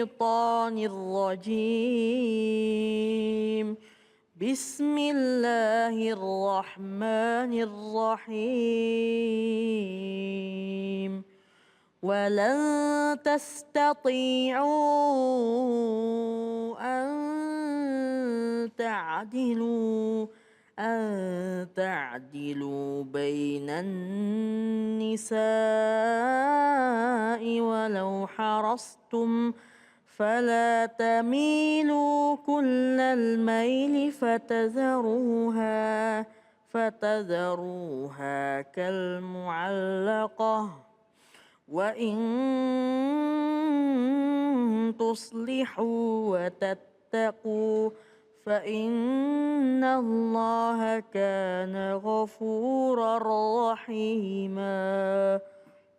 الشيطان الرجيم بسم الله الرحمن الرحيم ولن تستطيعوا أن تعدلوا بين النساء ولو حرصتم فلا تميلوا كل الميل فتذروها كالمعلقة وإن تصلحوا وتتقوا فإن الله كان غفورا رحيما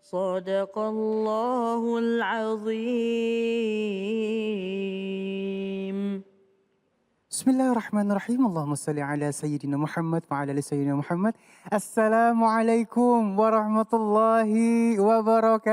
صدق الله العظيم. Bismillahirrahmanirrahim. Allahumma salli ala Sayyidina Muhammad wa ala ali Sayyidina Muhammad. Assalamualaikum warahmatullahi wabarakatuh.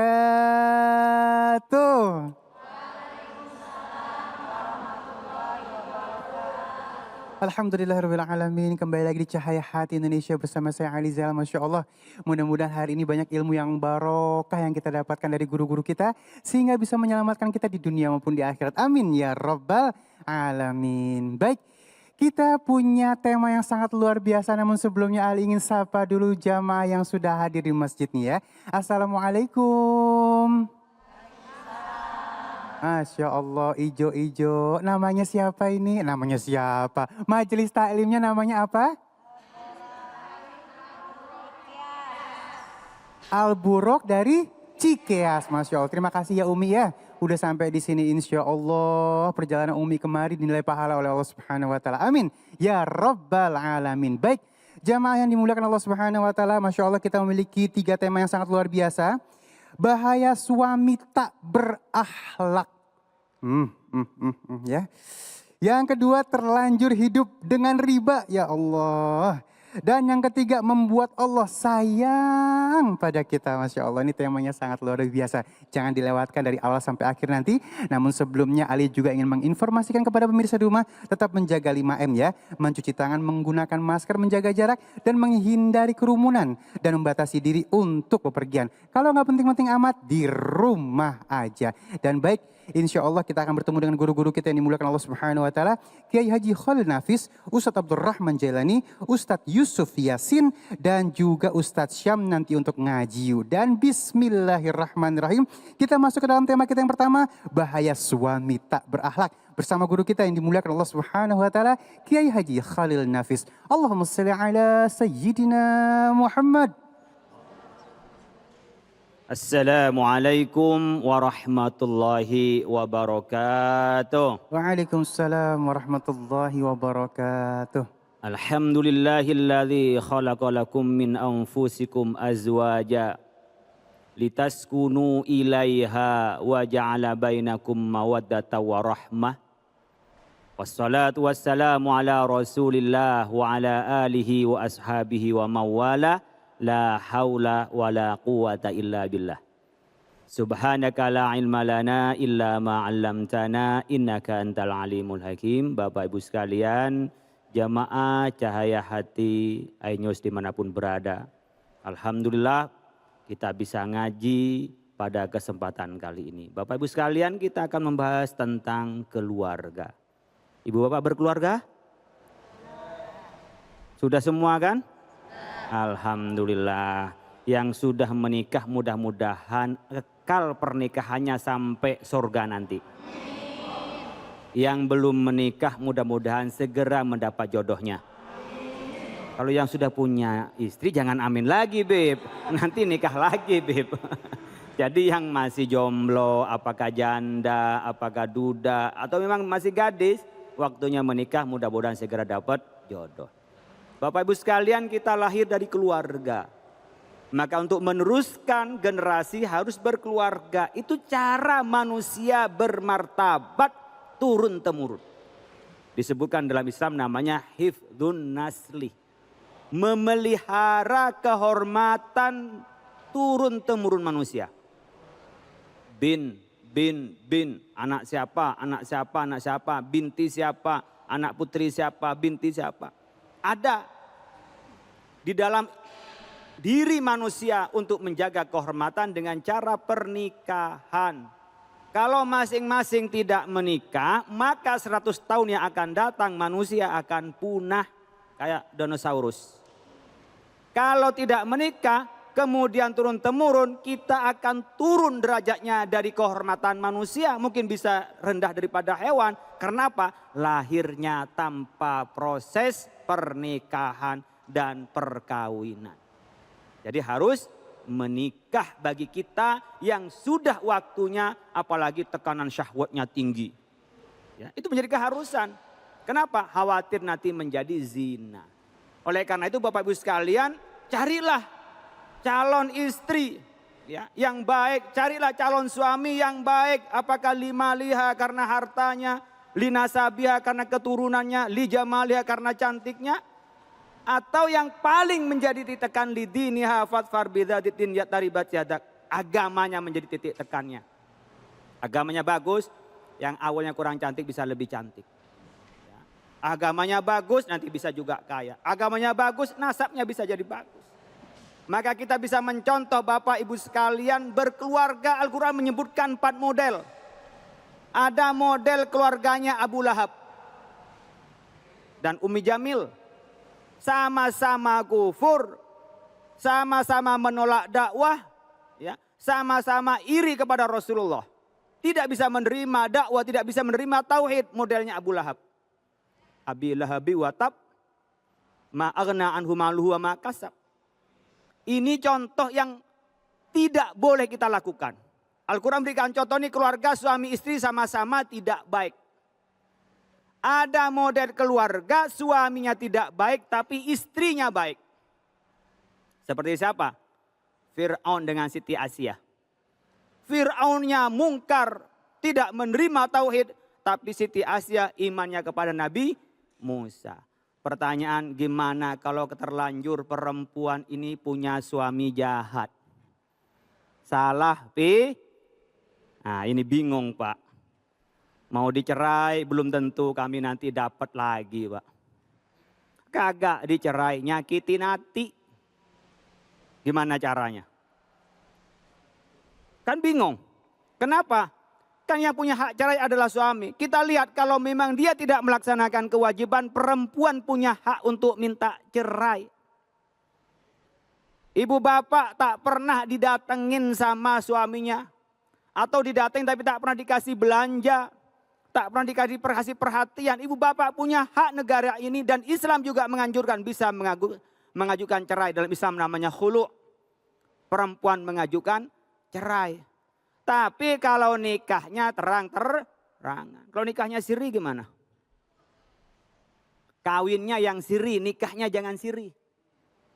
Alhamdulillahirabbil alamin. Kembali lagi di Cahaya Hati Indonesia bersama saya Ali Zail. Masya Allah, mudah-mudahan hari ini banyak ilmu yang barokah yang kita dapatkan dari guru-guru kita, sehingga bisa menyelamatkan kita di dunia maupun di akhirat. Amin ya rabbal alamin. Baik, kita punya tema yang sangat luar biasa, namun sebelumnya Ali ingin sapa dulu jamaah yang sudah hadir di masjid nih ya. Assalamualaikum. Masya Allah, ijo-ijo. Namanya siapa ini? Namanya siapa? Majelis taklimnya namanya apa? Al-Burok dari Cikeas. Masya Allah. Terima kasih ya Umi ya. Udah sampai di sini insya Allah. Perjalanan Umi kemari dinilai pahala oleh Allah Subhanahu wa Ta'ala. Amin. Ya Rabbal Alamin. Baik, jamaah yang dimuliakan Allah Subhanahu wa Ta'ala. Masya Allah, kita memiliki 3 tema yang sangat luar biasa. Bahaya suami tak berakhlak. Ya. Yang kedua, terlanjur hidup dengan riba. Ya Allah. Dan yang ketiga, membuat Allah sayang pada kita. Masya Allah, ini temanya sangat luar biasa. Jangan dilewatkan dari awal sampai akhir nanti. Namun sebelumnya Ali juga ingin menginformasikan kepada pemirsa di rumah, tetap menjaga 5M ya. Mencuci tangan, menggunakan masker, menjaga jarak, dan menghindari kerumunan. Dan membatasi diri untuk bepergian. Kalau nggak penting-penting amat, di rumah aja. Dan baik, insya Allah kita akan bertemu dengan guru-guru kita yang dimuliakan Allah Subhanahu wa Ta'ala. Kiai Haji Khalil Nafis, Ustadz Abdurrahman Jailani, Ustadz Yusuf Yasin, dan juga Ustadz Syam nanti untuk ngaji. Dan bismillahirrahmanirrahim, kita masuk ke dalam tema kita yang pertama, bahaya suami tak berakhlak. Bersama guru kita yang dimuliakan Allah Subhanahu wa Ta'ala, Kiai Haji Khalil Nafis. Allahumma salli ala Sayyidina Muhammad. Assalamualaikum warahmatullahi wabarakatuh. Waalaikumsalam warahmatullahi wabarakatuh. Alhamdulillahilladzi khalaqa lakum min anfusikum azwaja litaskunu ilaiha wa ja'ala bainakum mawaddatan wa rahmah. Wassalatu wassalamu ala Rasulillah wa ala alihi wa ashabihi wa mawala. La haula wa la quwata illa billah. Subhanaka la ilma lana illa ma 'allamtana innaka antal alimul hakim. Bapak Ibu sekalian, jamaah Cahaya Hati Ainews dimanapun berada. Alhamdulillah kita bisa ngaji pada kesempatan kali ini. Bapak Ibu sekalian, kita akan membahas tentang keluarga. Ibu Bapak berkeluarga? Sudah semua kan? Alhamdulillah. Yang sudah menikah mudah-mudahan kekal pernikahannya sampai surga nanti. Yang belum menikah mudah-mudahan segera mendapat jodohnya. Kalau yang sudah punya istri jangan amin lagi Beb. Nanti nikah lagi Beb. Jadi yang masih jomblo, apakah janda, apakah duda, atau memang masih gadis, waktunya menikah mudah-mudahan segera dapat jodoh. Bapak Ibu sekalian, kita lahir dari keluarga. Maka untuk meneruskan generasi harus berkeluarga. Itu cara manusia bermartabat turun-temurun. Disebutkan dalam Islam namanya hifdzun nasli. Memelihara kehormatan turun-temurun manusia. Bin bin, anak siapa, anak siapa, anak siapa, binti siapa, anak putri siapa, binti siapa. Ada di dalam diri manusia untuk menjaga kehormatan dengan cara pernikahan. Kalau masing-masing tidak menikah, maka 100 tahun yang akan datang manusia akan punah kayak dinosaurus. Kalau tidak menikah, kemudian turun-temurun, kita akan turun derajatnya dari kehormatan manusia. Mungkin bisa rendah daripada hewan. Kenapa? Lahirnya tanpa proses pernikahan dan perkawinan. Jadi harus menikah bagi kita yang sudah waktunya, apalagi tekanan syahwatnya tinggi. Ya, itu menjadi keharusan. Kenapa? Khawatir nanti menjadi zina. Oleh karena itu Bapak Ibu sekalian, carilah calon istri ya, yang baik. Carilah calon suami yang baik. Apakah limaliha karena hartanya, linasabiha karena keturunannya, lijamaliha karena cantiknya. Atau yang paling menjadi titik tekan lidiniha fatfar bidzatiddin yataribat yadak. Agamanya menjadi titik tekannya. Agamanya bagus, yang awalnya kurang cantik bisa lebih cantik. Ya. Agamanya bagus, nanti bisa juga kaya. Agamanya bagus, nasabnya bisa jadi bagus. Maka kita bisa mencontoh Bapak Ibu sekalian berkeluarga. Al-Quran menyebutkan 4 model. Ada model keluarganya Abu Lahab dan Ummi Jamil. Sama-sama kufur, sama-sama menolak dakwah, ya, sama-sama iri kepada Rasulullah. Tidak bisa menerima dakwah, tidak bisa menerima tauhid, modelnya Abu Lahab. Abi Lahabi wa tab, ma aghna anhu maluhu wa ma kasab. Ini contoh yang tidak boleh kita lakukan. Al-Quran berikan contoh ini keluarga suami istri sama-sama tidak baik. Ada model keluarga suaminya tidak baik tapi istrinya baik. Seperti siapa? Fir'aun dengan Siti Asia. Fir'aunnya mungkar, tidak menerima tauhid, tapi Siti Asia imannya kepada Nabi Musa. Pertanyaan, gimana kalau terlanjur perempuan ini punya suami jahat? Salah, Pi? Nah, ini bingung, Pak. Mau dicerai belum tentu kami nanti dapat lagi, Pak. Kagak dicerai, nyakitin hati. Gimana caranya? Kan bingung. Kenapa? Kan yang punya hak cerai adalah suami. Kita lihat kalau memang dia tidak melaksanakan kewajiban, perempuan punya hak untuk minta cerai. Ibu bapak tak pernah didatengin sama suaminya. Atau didatengin tapi tak pernah dikasih belanja. Tak pernah dikasih perhatian. Ibu bapak punya hak negara ini dan Islam juga menganjurkan bisa mengajukan cerai. Dalam Islam namanya khulu'. Perempuan mengajukan cerai. Tapi kalau nikahnya terang-terangan. Kalau nikahnya siri gimana? Kawinnya yang siri, nikahnya jangan siri.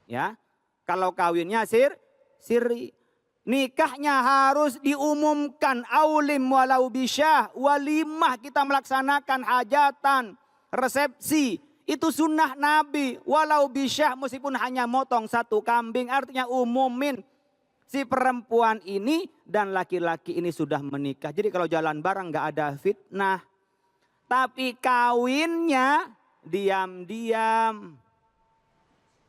Ya. Kalau kawinnya siri. Nikahnya harus diumumkan aulim walau bisyah, walimah kita melaksanakan hajatan, resepsi. Itu sunnah Nabi, walau bisyah meskipun hanya motong 1 kambing. Artinya umumin si perempuan ini dan laki-laki ini sudah menikah. Jadi kalau jalan bareng gak ada fitnah. Tapi kawinnya diam-diam.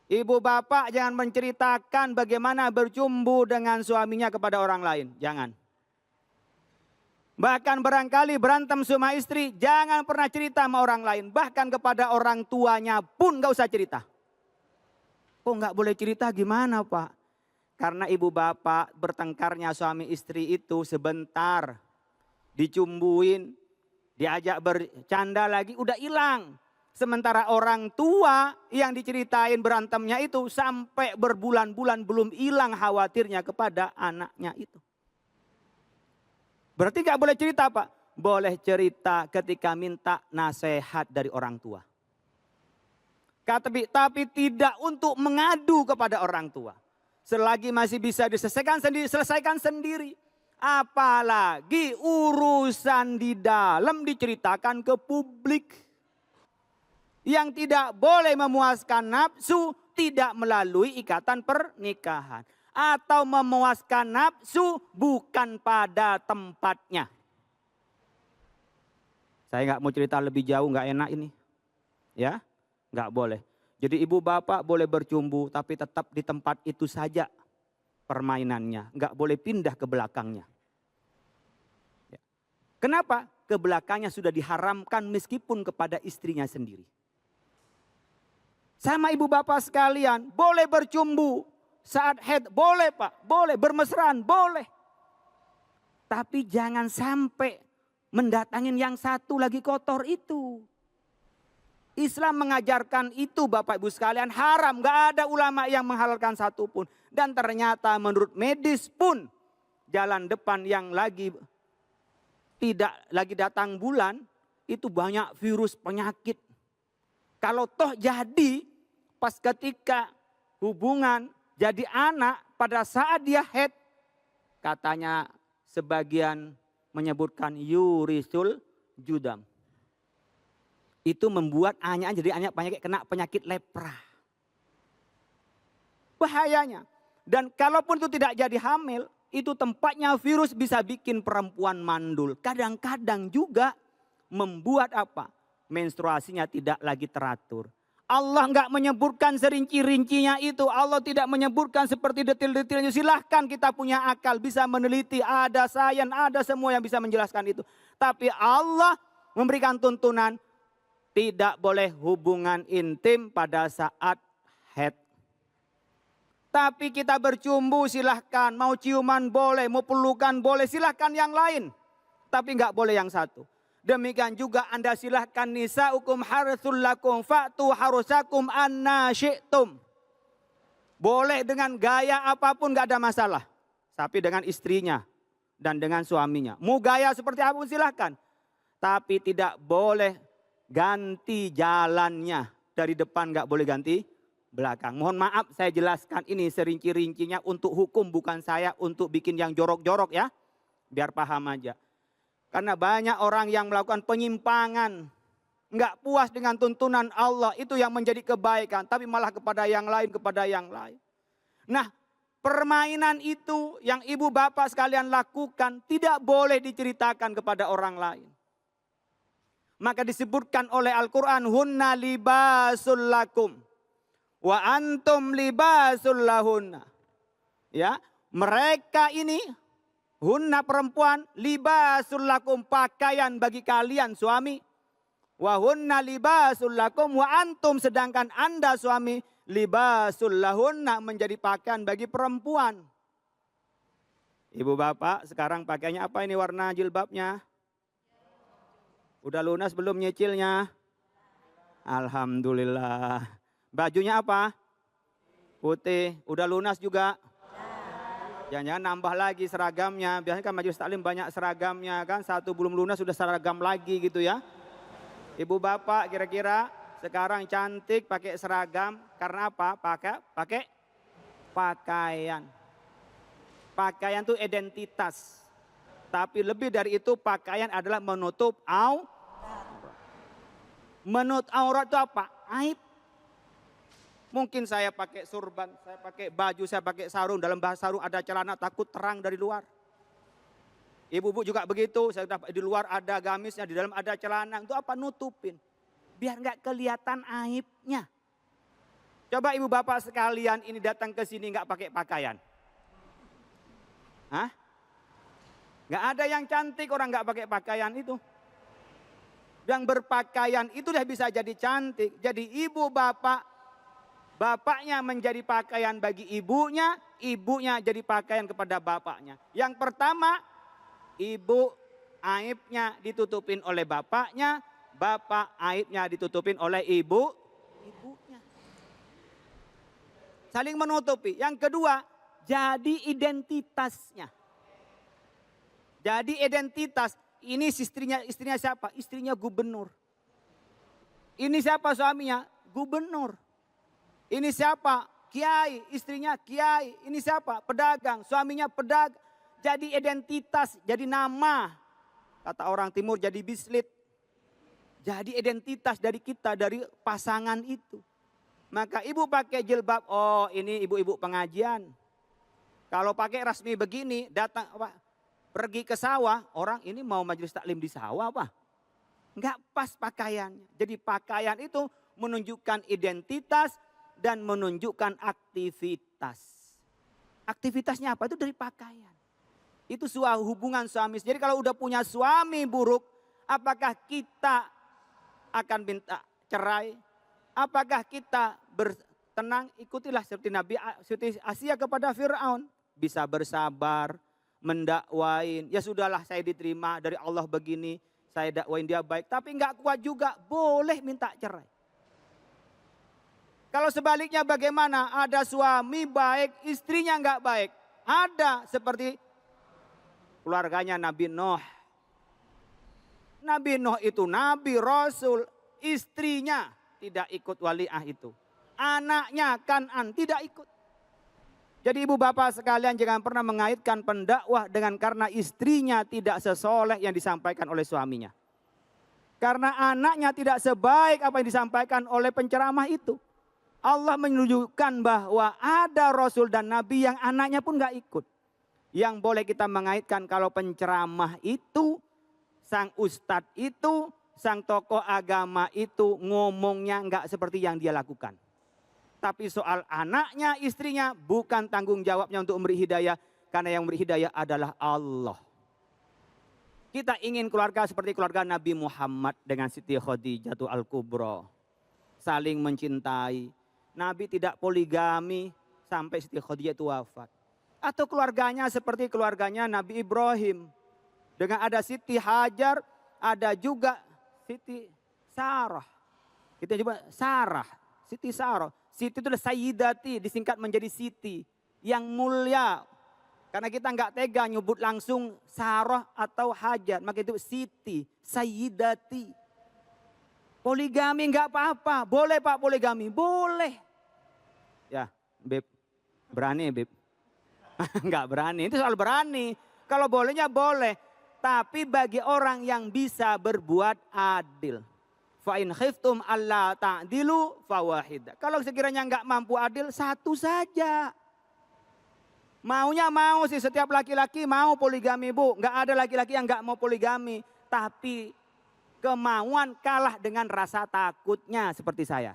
Ibu bapak jangan menceritakan bagaimana bercumbu dengan suaminya kepada orang lain. Jangan. Bahkan barangkali berantem sama istri. Jangan pernah cerita sama orang lain. Bahkan kepada orang tuanya pun gak usah cerita. Kok gak boleh cerita gimana Pak? Karena ibu bapak bertengkarnya suami istri itu sebentar. Dicumbuin. Diajak bercanda lagi udah hilang. Sementara orang tua yang diceritain berantemnya itu sampai berbulan-bulan belum hilang khawatirnya kepada anaknya itu. Berarti gak boleh cerita Pak? Boleh cerita ketika minta nasihat dari orang tua. Tapi tidak untuk mengadu kepada orang tua. Selagi masih bisa diselesaikan sendiri, selesaikan sendiri. Apalagi urusan di dalam diceritakan ke publik. Yang tidak boleh memuaskan nafsu tidak melalui ikatan pernikahan. Atau memuaskan nafsu bukan pada tempatnya. Saya nggak mau cerita lebih jauh, nggak enak ini. Ya, nggak boleh. Jadi ibu bapak boleh bercumbu, tapi tetap di tempat itu saja permainannya. Nggak boleh pindah ke belakangnya. Ya. Kenapa? Ke belakangnya sudah diharamkan meskipun kepada istrinya sendiri. Sama ibu bapak sekalian, boleh bercumbu saat haid, boleh Pak, boleh bermesraan, boleh. Tapi jangan sampai mendatangin yang satu lagi kotor itu. Islam mengajarkan itu Bapak Ibu sekalian, haram. Gak ada ulama yang menghalalkan satu pun. Dan ternyata menurut medis pun jalan depan yang tidak lagi datang bulan, itu banyak virus penyakit. Kalau toh jadi pas ketika hubungan jadi anak pada saat dia haid, katanya sebagian menyebutkan yurisul judam. Itu membuat anaknya jadi anak kena penyakit lepra. Bahayanya. Dan kalaupun itu tidak jadi hamil, itu tempatnya virus bisa bikin perempuan mandul. Kadang-kadang juga membuat apa? Menstruasinya tidak lagi teratur. Allah nggak menyebutkan serinci-rincinya itu. Allah tidak menyebutkan seperti detil-detilnya. Silahkan kita punya akal, bisa meneliti. Ada sains, ada semua yang bisa menjelaskan itu. Tapi Allah memberikan tuntunan. Tidak boleh hubungan intim pada saat haid. Tapi kita bercumbu silahkan. Mau ciuman boleh, mau pelukan boleh. Silahkan yang lain. Tapi nggak boleh yang satu. Demikian juga Anda silahkan nisa'ukum harthul lakum fa'tu harusakum anna syi'tum. Boleh dengan gaya apapun nggak ada masalah. Tapi dengan istrinya dan dengan suaminya. Mau gaya seperti apapun silahkan. Tapi tidak boleh ganti jalannya. Dari depan nggak boleh ganti belakang. Mohon maaf saya jelaskan ini serinci-rincinya untuk hukum, bukan saya untuk bikin yang jorok-jorok ya. Biar paham aja. Karena banyak orang yang melakukan penyimpangan. Nggak puas dengan tuntunan Allah. Itu yang menjadi kebaikan. Tapi malah kepada yang lain, kepada yang lain. Nah, permainan itu yang ibu bapak sekalian lakukan tidak boleh diceritakan kepada orang lain. Maka disebutkan oleh Al-Quran, hunna libasul lakum wa antum libasul lahunna. Ya, mereka ini hunna perempuan, libasul lakum pakaian bagi kalian suami. Wa hunna libasul lakum wa antum sedangkan Anda suami libasul lahunna menjadi pakaian bagi perempuan. Ibu bapak sekarang pakaiannya apa ini warna jilbabnya? Udah lunas belum nyicilnya? Alhamdulillah. Bajunya apa? Putih. Udah lunas juga? Jangan-jangan nambah lagi seragamnya. Biasanya kan majelis taklim banyak seragamnya kan. Satu belum lunas sudah seragam lagi gitu ya. Ibu bapak kira-kira sekarang cantik pakai seragam. Karena apa? Pakai pakaian. Pakaian itu identitas. Tapi lebih dari itu pakaian adalah menutup aurat. Menutup aurat itu apa? Aib. Mungkin saya pakai surban, saya pakai baju, saya pakai sarung. Dalam bahasa sarung ada celana takut terang dari luar. Ibu-ibu juga begitu. Saya di luar ada gamisnya, di dalam ada celana. Itu apa? Nutupin. Biar nggak kelihatan aibnya. Coba ibu bapak sekalian ini datang ke sini nggak pakai pakaian. Hah? Nggak ada yang cantik orang nggak pakai pakaian itu. Yang berpakaian itu udah bisa jadi cantik. Jadi ibu bapak, bapaknya menjadi pakaian bagi ibunya, ibunya jadi pakaian kepada bapaknya. Yang pertama, ibu aibnya ditutupin oleh bapaknya, bapak aibnya ditutupin oleh ibunya. Saling menutupi. Yang kedua, jadi identitasnya. Jadi identitas, ini istrinya siapa? Istrinya gubernur. Ini siapa suaminya? Gubernur. Ini siapa? Kiai, istrinya kiai. Ini siapa? Pedagang, suaminya pedagang. Jadi identitas, jadi nama. Kata orang timur jadi bislit. Jadi identitas dari kita, dari pasangan itu. Maka ibu pakai jilbab, oh ini ibu-ibu pengajian. Kalau pakai rasmi begini, datang apa? Pergi ke sawah, orang ini mau majelis taklim di sawah apa? Nggak pas pakaiannya. Jadi pakaian itu menunjukkan identitas dan menunjukkan aktivitas. Aktivitasnya apa? Itu dari pakaian. Itu suatu hubungan suami. Jadi kalau udah punya suami buruk, apakah kita akan minta cerai? Apakah kita bertenang? Ikutilah seperti Nabi seperti Asia kepada Fir'aun. Bisa bersabar, mendakwain. Ya sudahlah, saya diterima dari Allah begini. Saya dakwain dia baik. Tapi nggak kuat juga, boleh minta cerai. Kalau sebaliknya bagaimana? Ada suami baik, istrinya nggak baik. Ada seperti keluarganya Nabi Nuh. Nabi Nuh itu Nabi, Rasul, istrinya tidak ikut waliah itu. Anaknya Kan'an tidak ikut. Jadi ibu bapak sekalian jangan pernah mengaitkan pendakwah dengan karena istrinya tidak sesoleh yang disampaikan oleh suaminya. Karena anaknya tidak sebaik apa yang disampaikan oleh penceramah itu. Allah menunjukkan bahwa ada Rasul dan Nabi yang anaknya pun gak ikut. Yang boleh kita mengaitkan kalau penceramah itu, sang ustadz itu, sang tokoh agama itu ngomongnya gak seperti yang dia lakukan. Tapi soal anaknya, istrinya bukan tanggung jawabnya untuk memberi hidayah. Karena yang memberi hidayah adalah Allah. Kita ingin keluarga seperti keluarga Nabi Muhammad dengan Siti Khadijah Al-Kubra. Saling mencintai. Nabi tidak poligami sampai Siti Khadijah itu wafat. Atau keluarganya seperti keluarganya Nabi Ibrahim. Dengan ada Siti Hajar, ada juga Siti Sarah. Kita coba Sarah, Siti Sarah. Siti itu adalah Sayyidati, disingkat menjadi Siti. Yang mulia. Karena kita nggak tega nyebut langsung Sarah atau Hajar. Maka itu Siti, Sayyidati. Poligami nggak apa-apa. Boleh Pak poligami? Boleh. Ya, Beb. Berani Beb? Nggak berani. Itu soal berani. Kalau bolehnya boleh. Tapi bagi orang yang bisa berbuat adil. Fa'in khiftum alla ta'dilu fawahida. Kalau sekiranya nggak mampu adil, satu saja. Maunya mau sih setiap laki-laki mau poligami bu. Nggak ada laki-laki yang nggak mau poligami. Tapi kemauan kalah dengan rasa takutnya seperti saya.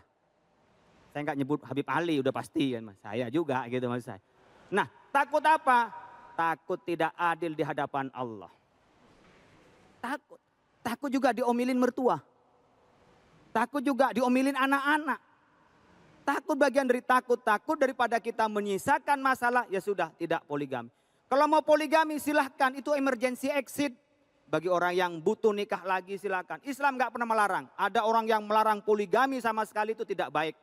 Saya nggak nyebut Habib Ali udah pasti kan mas. Saya juga gitu mas saya. Nah takut apa? Takut tidak adil di hadapan Allah. Takut. Takut juga diomelin mertua. Takut juga diomelin anak-anak. Takut bagian dari takut daripada kita menyisakan masalah, ya sudah tidak poligami. Kalau mau poligami silahkan, itu emergency exit. Bagi orang yang butuh nikah lagi silahkan. Islam gak pernah melarang. Ada orang yang melarang poligami sama sekali itu tidak baik.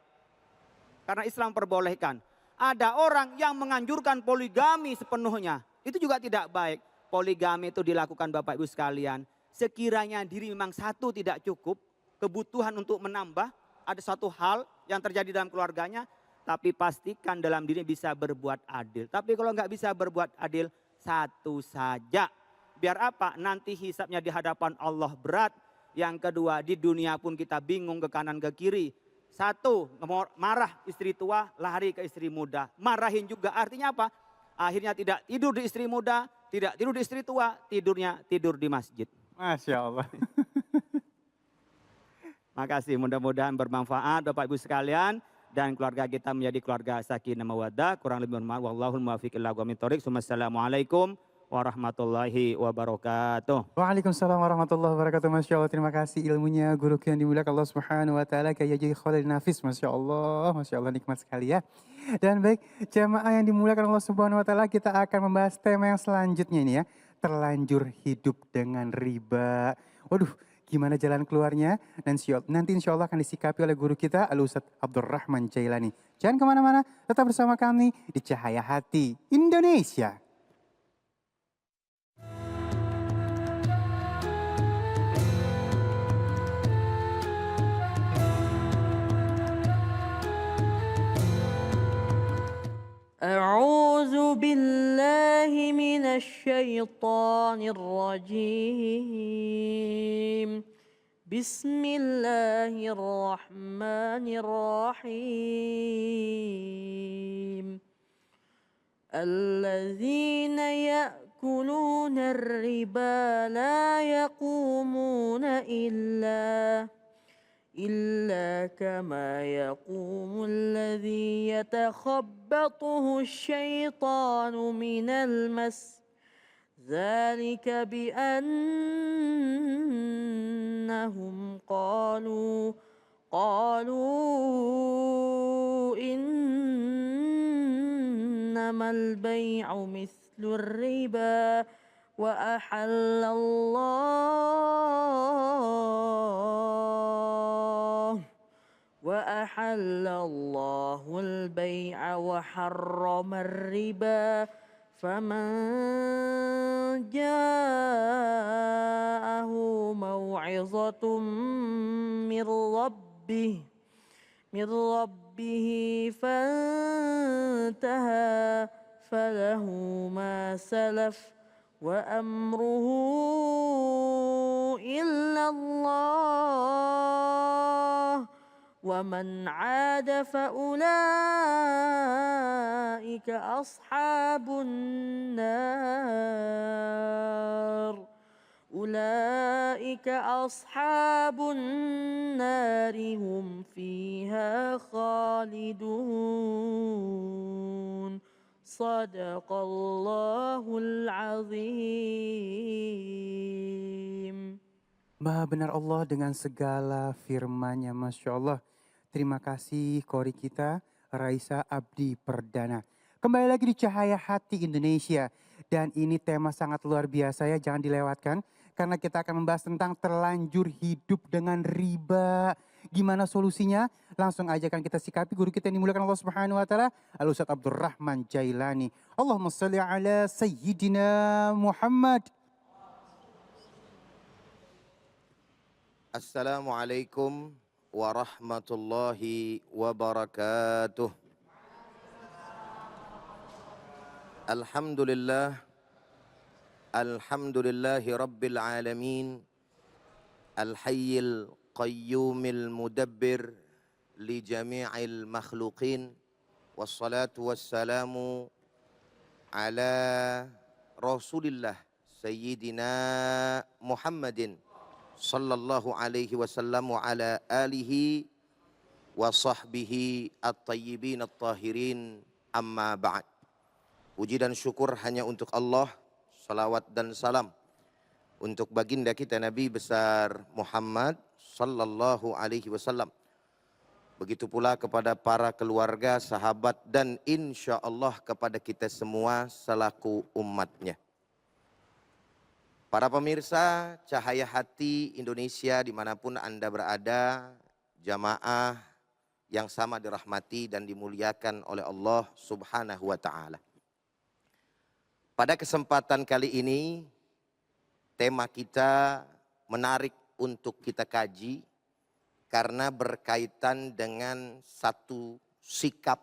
Karena Islam perbolehkan. Ada orang yang menganjurkan poligami sepenuhnya. Itu juga tidak baik. Poligami itu dilakukan Bapak Ibu sekalian. Sekiranya diri memang satu tidak cukup. Kebutuhan untuk menambah, ada satu hal yang terjadi dalam keluarganya, tapi pastikan dalam diri bisa berbuat adil. Tapi kalau nggak bisa berbuat adil, satu saja. Biar apa? Nanti hisapnya di hadapan Allah berat. Yang kedua, di dunia pun kita bingung ke kanan ke kiri. Satu, marah istri tua, lari ke istri muda. Marahin juga, artinya apa? Akhirnya tidak tidur di istri muda, tidak tidur di istri tua, tidurnya tidur di masjid. Masya Allah. Makasih, mudah-mudahan bermanfaat Bapak Ibu sekalian dan keluarga kita menjadi keluarga sakinah mawaddah. Kurang lebih mohon maaf. Wallahul muwaffiq ila aqwamit thoriq. Wassalamualaikum warahmatullahi wabarakatuh. Waalaikumsalam warahmatullahi wabarakatuh. Masya Allah, terima kasih ilmunya guru yang dimuliakan Allah Subhanahu wa taala, Kiai Haji Khalil Nafis. Masya Allah nikmat sekali ya. Dan baik, jamaah yang dimuliakan Allah Subhanahu wa taala, kita akan membahas tema yang selanjutnya ini ya. Terlanjur hidup dengan riba. Waduh, gimana jalan keluarnya? Dan nanti insya Allah akan disikapi oleh guru kita Al-Ustadz Abdurrahman Jailani. Jangan kemana-mana, tetap bersama kami di Cahaya Hati Indonesia. أعوذ بالله من الشيطان الرجيم بسم الله الرحمن الرحيم الذين يأكلون يأكلون الربا لا يقومون إلا كما يقوم الذي يتخبطه الشيطان من المس ذلك بأنهم قالوا إنما البيع مثل الربا وأحل الله البيع وحرم الربا فمن جاءه موعظة من ربه فانتهى فله ما سلف وأمره إلى الله ومن عاد فأولئك أصحاب النار هم فيها خالدون صدق الله العظيم. Maha benar Allah dengan segala firman-Nya, Masya Allah. Terima kasih Qori kita, Raisa Abdi Perdana. Kembali lagi di Cahaya Hati Indonesia. Dan ini tema sangat luar biasa ya, jangan dilewatkan. Karena kita akan membahas tentang terlanjur hidup dengan riba. Gimana solusinya? Langsung aja kan kita sikapi guru kita yang dimuliakan Allah Subhanahu wa taala, Al-Ustaz Abdurrahman Jailani. Allahumma shalli ala sayyidina Muhammad. Assalamualaikum warahmatullahi wabarakatuh. Alhamdulillahi rabbil alamin. Al-hayyil qayyumil mudabbir li jami'il makhluqin. Wassalatu wassalamu ala Rasulillah Sayyidina Muhammadin sallallahu alaihi wasallam wa ala alihi wa sahbihi at-tayyibin at-tahirin, amma ba'd. Puji dan syukur hanya untuk Allah, salawat dan salam untuk baginda kita Nabi besar Muhammad sallallahu alaihi wasallam. Begitu pula kepada para keluarga, sahabat dan insya Allah kepada kita semua selaku umatnya. Para pemirsa Cahaya Hati Indonesia dimanapun Anda berada, jamaah yang sama dirahmati dan dimuliakan oleh Allah Subhanahu wa ta'ala. Pada kesempatan kali ini, tema kita menarik untuk kita kaji karena berkaitan dengan satu sikap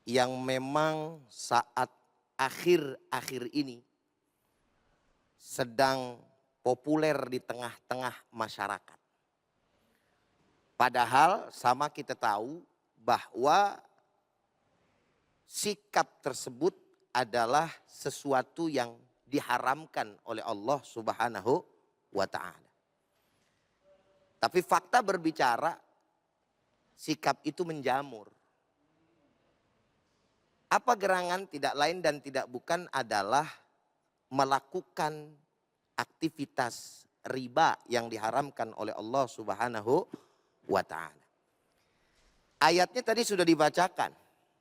yang memang saat akhir-akhir ini sedang populer di tengah-tengah masyarakat. Padahal sama kita tahu bahwa sikap tersebut adalah sesuatu yang diharamkan oleh Allah Subhanahu wa ta'ala. Tapi fakta berbicara, sikap itu menjamur. Apa gerangan? Tidak lain dan tidak bukan adalah melakukan aktivitas riba yang diharamkan oleh Allah Subhanahu wa ta'ala. Ayatnya tadi sudah dibacakan.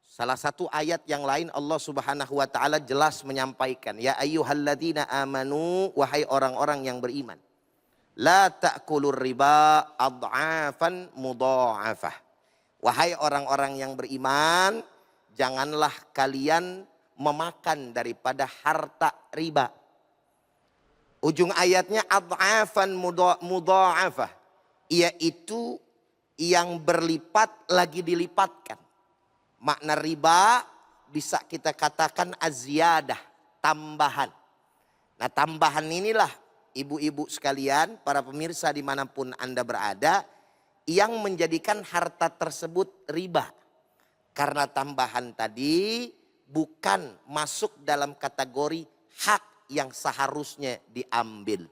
Salah satu ayat yang lain Allah Subhanahu wa ta'ala jelas menyampaikan, ya ayyuhalladzina amanu, wahai orang-orang yang beriman, la ta'kulur riba ad'afan mudha'afah. Wahai orang-orang yang beriman, janganlah kalian memakan daripada harta riba. Ujung ayatnya ad'afan mudha'afah, yaitu yang berlipat lagi dilipatkan. Makna riba bisa kita katakan aziyadah, tambahan. Nah, tambahan inilah ibu-ibu sekalian, para pemirsa dimanapun Anda berada, yang menjadikan harta tersebut riba. Karena tambahan tadi bukan masuk dalam kategori hak yang seharusnya diambil.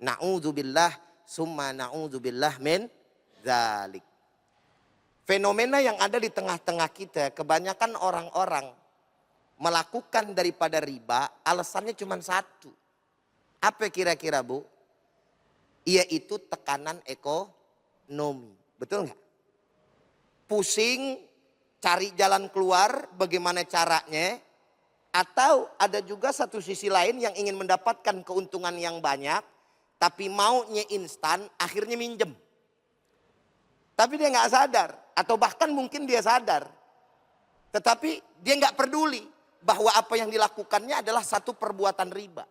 Na'udzubillah summa na'udzubillah min dzalik. Fenomena yang ada di tengah-tengah kita, kebanyakan orang-orang melakukan daripada riba, alasannya cuma satu. Apa kira-kira Bu? Yaitu tekanan ekonomi. Betul nggak? Pusing, cari jalan keluar, bagaimana caranya. Atau ada juga satu sisi lain yang ingin mendapatkan keuntungan yang banyak, tapi maunya instan, akhirnya minjem. Tapi dia nggak sadar, atau bahkan mungkin dia sadar. Tetapi dia nggak peduli bahwa apa yang dilakukannya adalah satu perbuatan riba.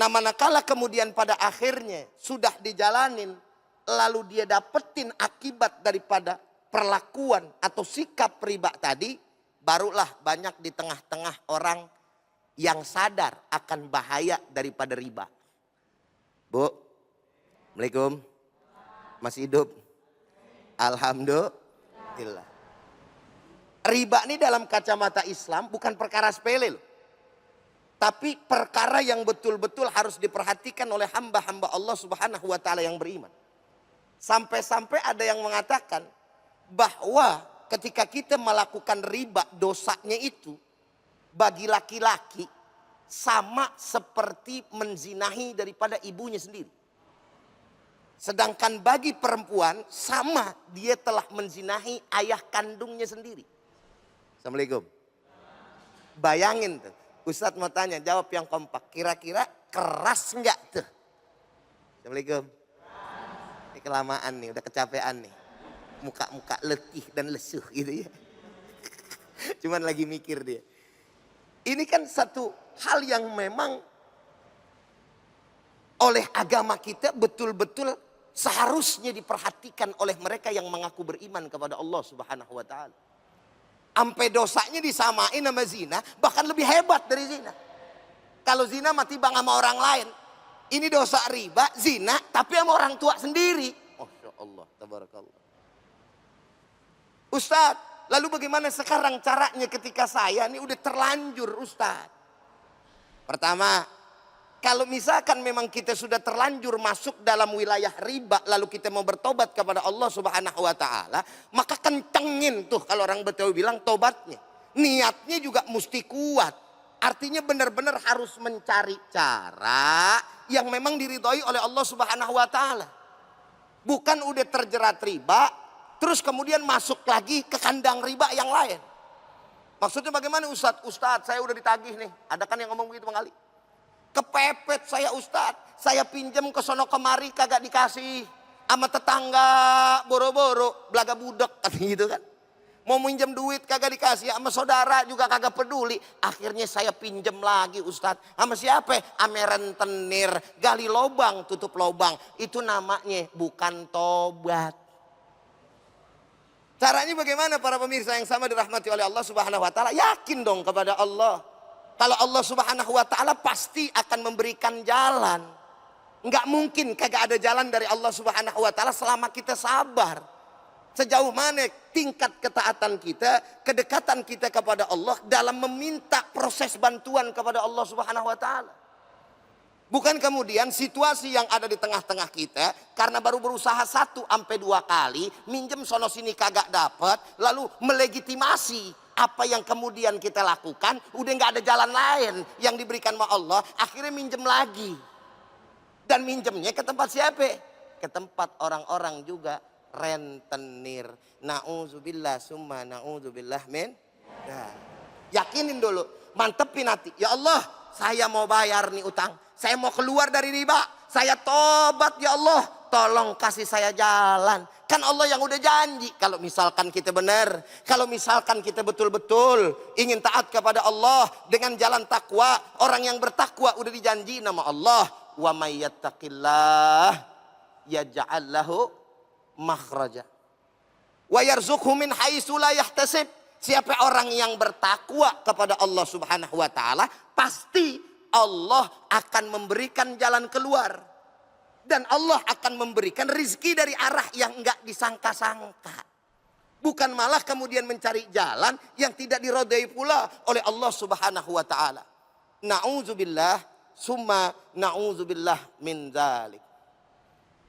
Nah, manakala kemudian pada akhirnya sudah dijalanin, lalu dia dapetin akibat daripada perlakuan atau sikap riba tadi, barulah banyak di tengah-tengah orang yang sadar akan bahaya daripada riba. Bu, Assalamualaikum. Masih hidup? Alhamdulillah. Riba ini dalam kacamata Islam bukan perkara sepele loh. Tapi perkara yang betul-betul harus diperhatikan oleh hamba-hamba Allah Subhanahu wa taala yang beriman. Sampai-sampai ada yang mengatakan bahwa ketika kita melakukan riba, dosanya itu bagi laki-laki sama seperti menzinahi daripada ibunya sendiri. Sedangkan bagi perempuan sama dia telah menzinahi ayah kandungnya sendiri. Assalamualaikum. Bayangin tuh. Ustadz mau tanya, jawab yang kompak. Kira-kira keras enggak tuh? Assalamualaikum. Ini kelamaan nih, udah kecapean nih. Muka-muka letih dan lesuh gitu ya. Cuman lagi mikir dia. Ini kan satu hal yang memang oleh agama kita betul-betul seharusnya diperhatikan oleh mereka yang mengaku beriman kepada Allah Subhanahu wa taala. Sampai dosanya disamain sama zina, bahkan lebih hebat dari zina. Kalau zina mati bang sama orang lain. Ini dosa riba, zina, tapi sama orang tua sendiri. Masya Allah, tabarakallah. Ustadz, lalu bagaimana sekarang caranya ketika saya ini udah terlanjur Ustadz? Pertama, kalau misalkan memang kita sudah terlanjur masuk dalam wilayah riba, lalu kita mau bertobat kepada Allah Subhanahu wa taala, maka kencengin tuh kalau orang Betawi bilang tobatnya. Niatnya juga mesti kuat. Artinya benar-benar harus mencari cara yang memang diridhoi oleh Allah Subhanahu wa taala. Bukan udah terjerat riba, terus kemudian masuk lagi ke kandang riba yang lain. Maksudnya bagaimana Ustadz? Ustadz, saya udah ditagih nih. Ada kan yang ngomong begitu Bang Ali? Kepepet saya Ustadz, saya pinjam ke sono kemari kagak dikasih, sama tetangga boro-boro belaga budek gitu kan. Mau minjem duit kagak dikasih, sama saudara juga kagak peduli. Akhirnya saya pinjam lagi Ustadz, sama siapa? Ame rentenir, gali lobang tutup lobang. Itu namanya bukan tobat. Caranya bagaimana para pemirsa yang sama dirahmati oleh Allah Subhanahu wa taala? Yakin dong kepada Allah. Kalau Allah Subhanahu wa taala pasti akan memberikan jalan. Enggak mungkin kagak ada jalan dari Allah Subhanahu wa taala selama kita sabar. Sejauh mana tingkat ketaatan kita, kedekatan kita kepada Allah dalam meminta proses bantuan kepada Allah Subhanahu wa taala. Bukan kemudian situasi yang ada di tengah-tengah kita karena baru berusaha 1 sampai 2 kali, minjem sono sini kagak dapat, lalu melegitimasi apa yang kemudian kita lakukan, udah nggak ada jalan lain yang diberikan sama Allah, akhirnya minjem lagi. Dan minjemnya ke tempat siapa? Ke tempat orang-orang juga rentenir. Na'udzubillah summa na'udzubillah min. Nah, yakinin dulu, mantepin hati. Ya Allah, saya mau bayar nih utang. Saya mau keluar dari riba. Saya tobat ya Allah. Tolong kasih saya jalan. Kan Allah yang udah janji. Kalau misalkan kita benar. Kalau misalkan kita betul-betul ingin taat kepada Allah. Dengan jalan takwa. Orang yang bertakwa udah dijanji nama Allah. Wa may yattaqillah yaj'al lahu makhraja. Wa yarzuqhu min haitsu la yahtasib. Siapa orang yang bertakwa kepada Allah Subhanahu wa taala, pasti Allah akan memberikan jalan keluar. Dan Allah akan memberikan rizki dari arah yang enggak disangka-sangka. Bukan malah kemudian mencari jalan yang tidak dirodai pula oleh Allah Subhanahu wa ta'ala. na'udzubillah, summa na'udzubillah min dzalik.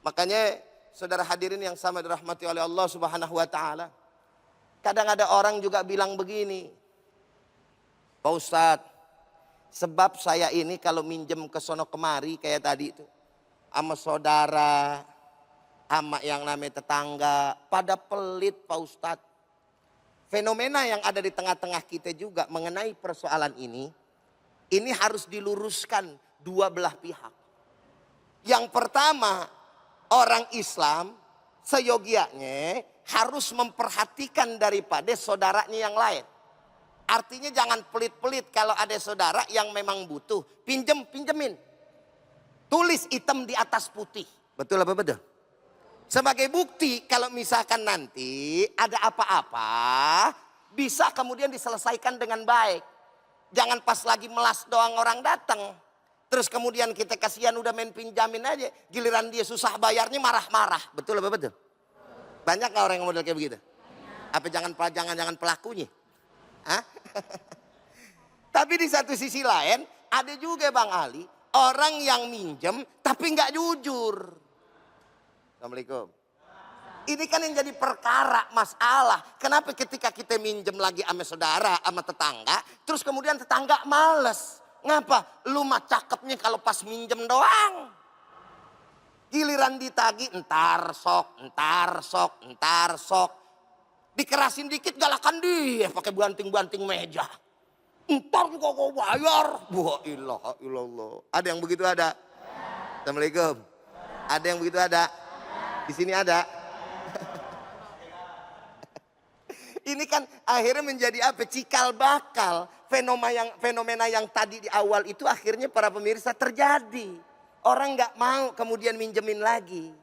Makanya saudara hadirin yang sama dirahmati oleh Allah Subhanahu wa taala. Kadang ada orang juga bilang begini, Pak Ustadz, sebab saya ini kalau minjem ke sono kemari kayak tadi itu, sama saudara, sama yang namanya tetangga, pada pelit Pak Ustadz. Fenomena yang ada di tengah-tengah kita juga mengenai persoalan ini harus diluruskan dua belah pihak. Yang pertama, orang Islam seyogianya harus memperhatikan daripada saudaranya yang lain. Artinya jangan pelit-pelit kalau ada saudara yang memang butuh. Pinjemin. Tulis hitam di atas putih. Betul apa betul? Sebagai bukti kalau misalkan nanti ada apa-apa, bisa kemudian diselesaikan dengan baik. Jangan pas lagi melas doang orang datang. Terus kemudian kita kasihan udah main pinjamin aja. Giliran dia susah bayarnya marah-marah. Betul apa betul? Banyak gak orang yang model kayak begitu? Apa jangan pelakunya? Hah? Tapi di satu sisi lain ada juga Bang Ali, orang yang minjem tapi nggak jujur. Assalamualaikum. Ini kan yang jadi perkara masalah. Kenapa ketika kita minjem lagi sama saudara, sama tetangga, terus kemudian tetangga males. Ngapa? Lu mah cakepnya kalau pas minjem doang. Giliran ditagi entar sok. Dikerasin dikit galakan dia pakai banting-banting meja. Entar juga kau bayar. Wah ilaha illallah. Ada yang begitu ada? Assalamualaikum. Ada yang begitu ada? Di sini ada. Ini kan akhirnya menjadi apa? Cikal bakal. Fenomena yang tadi di awal itu akhirnya para pemirsa terjadi. Orang nggak mau kemudian minjemin lagi.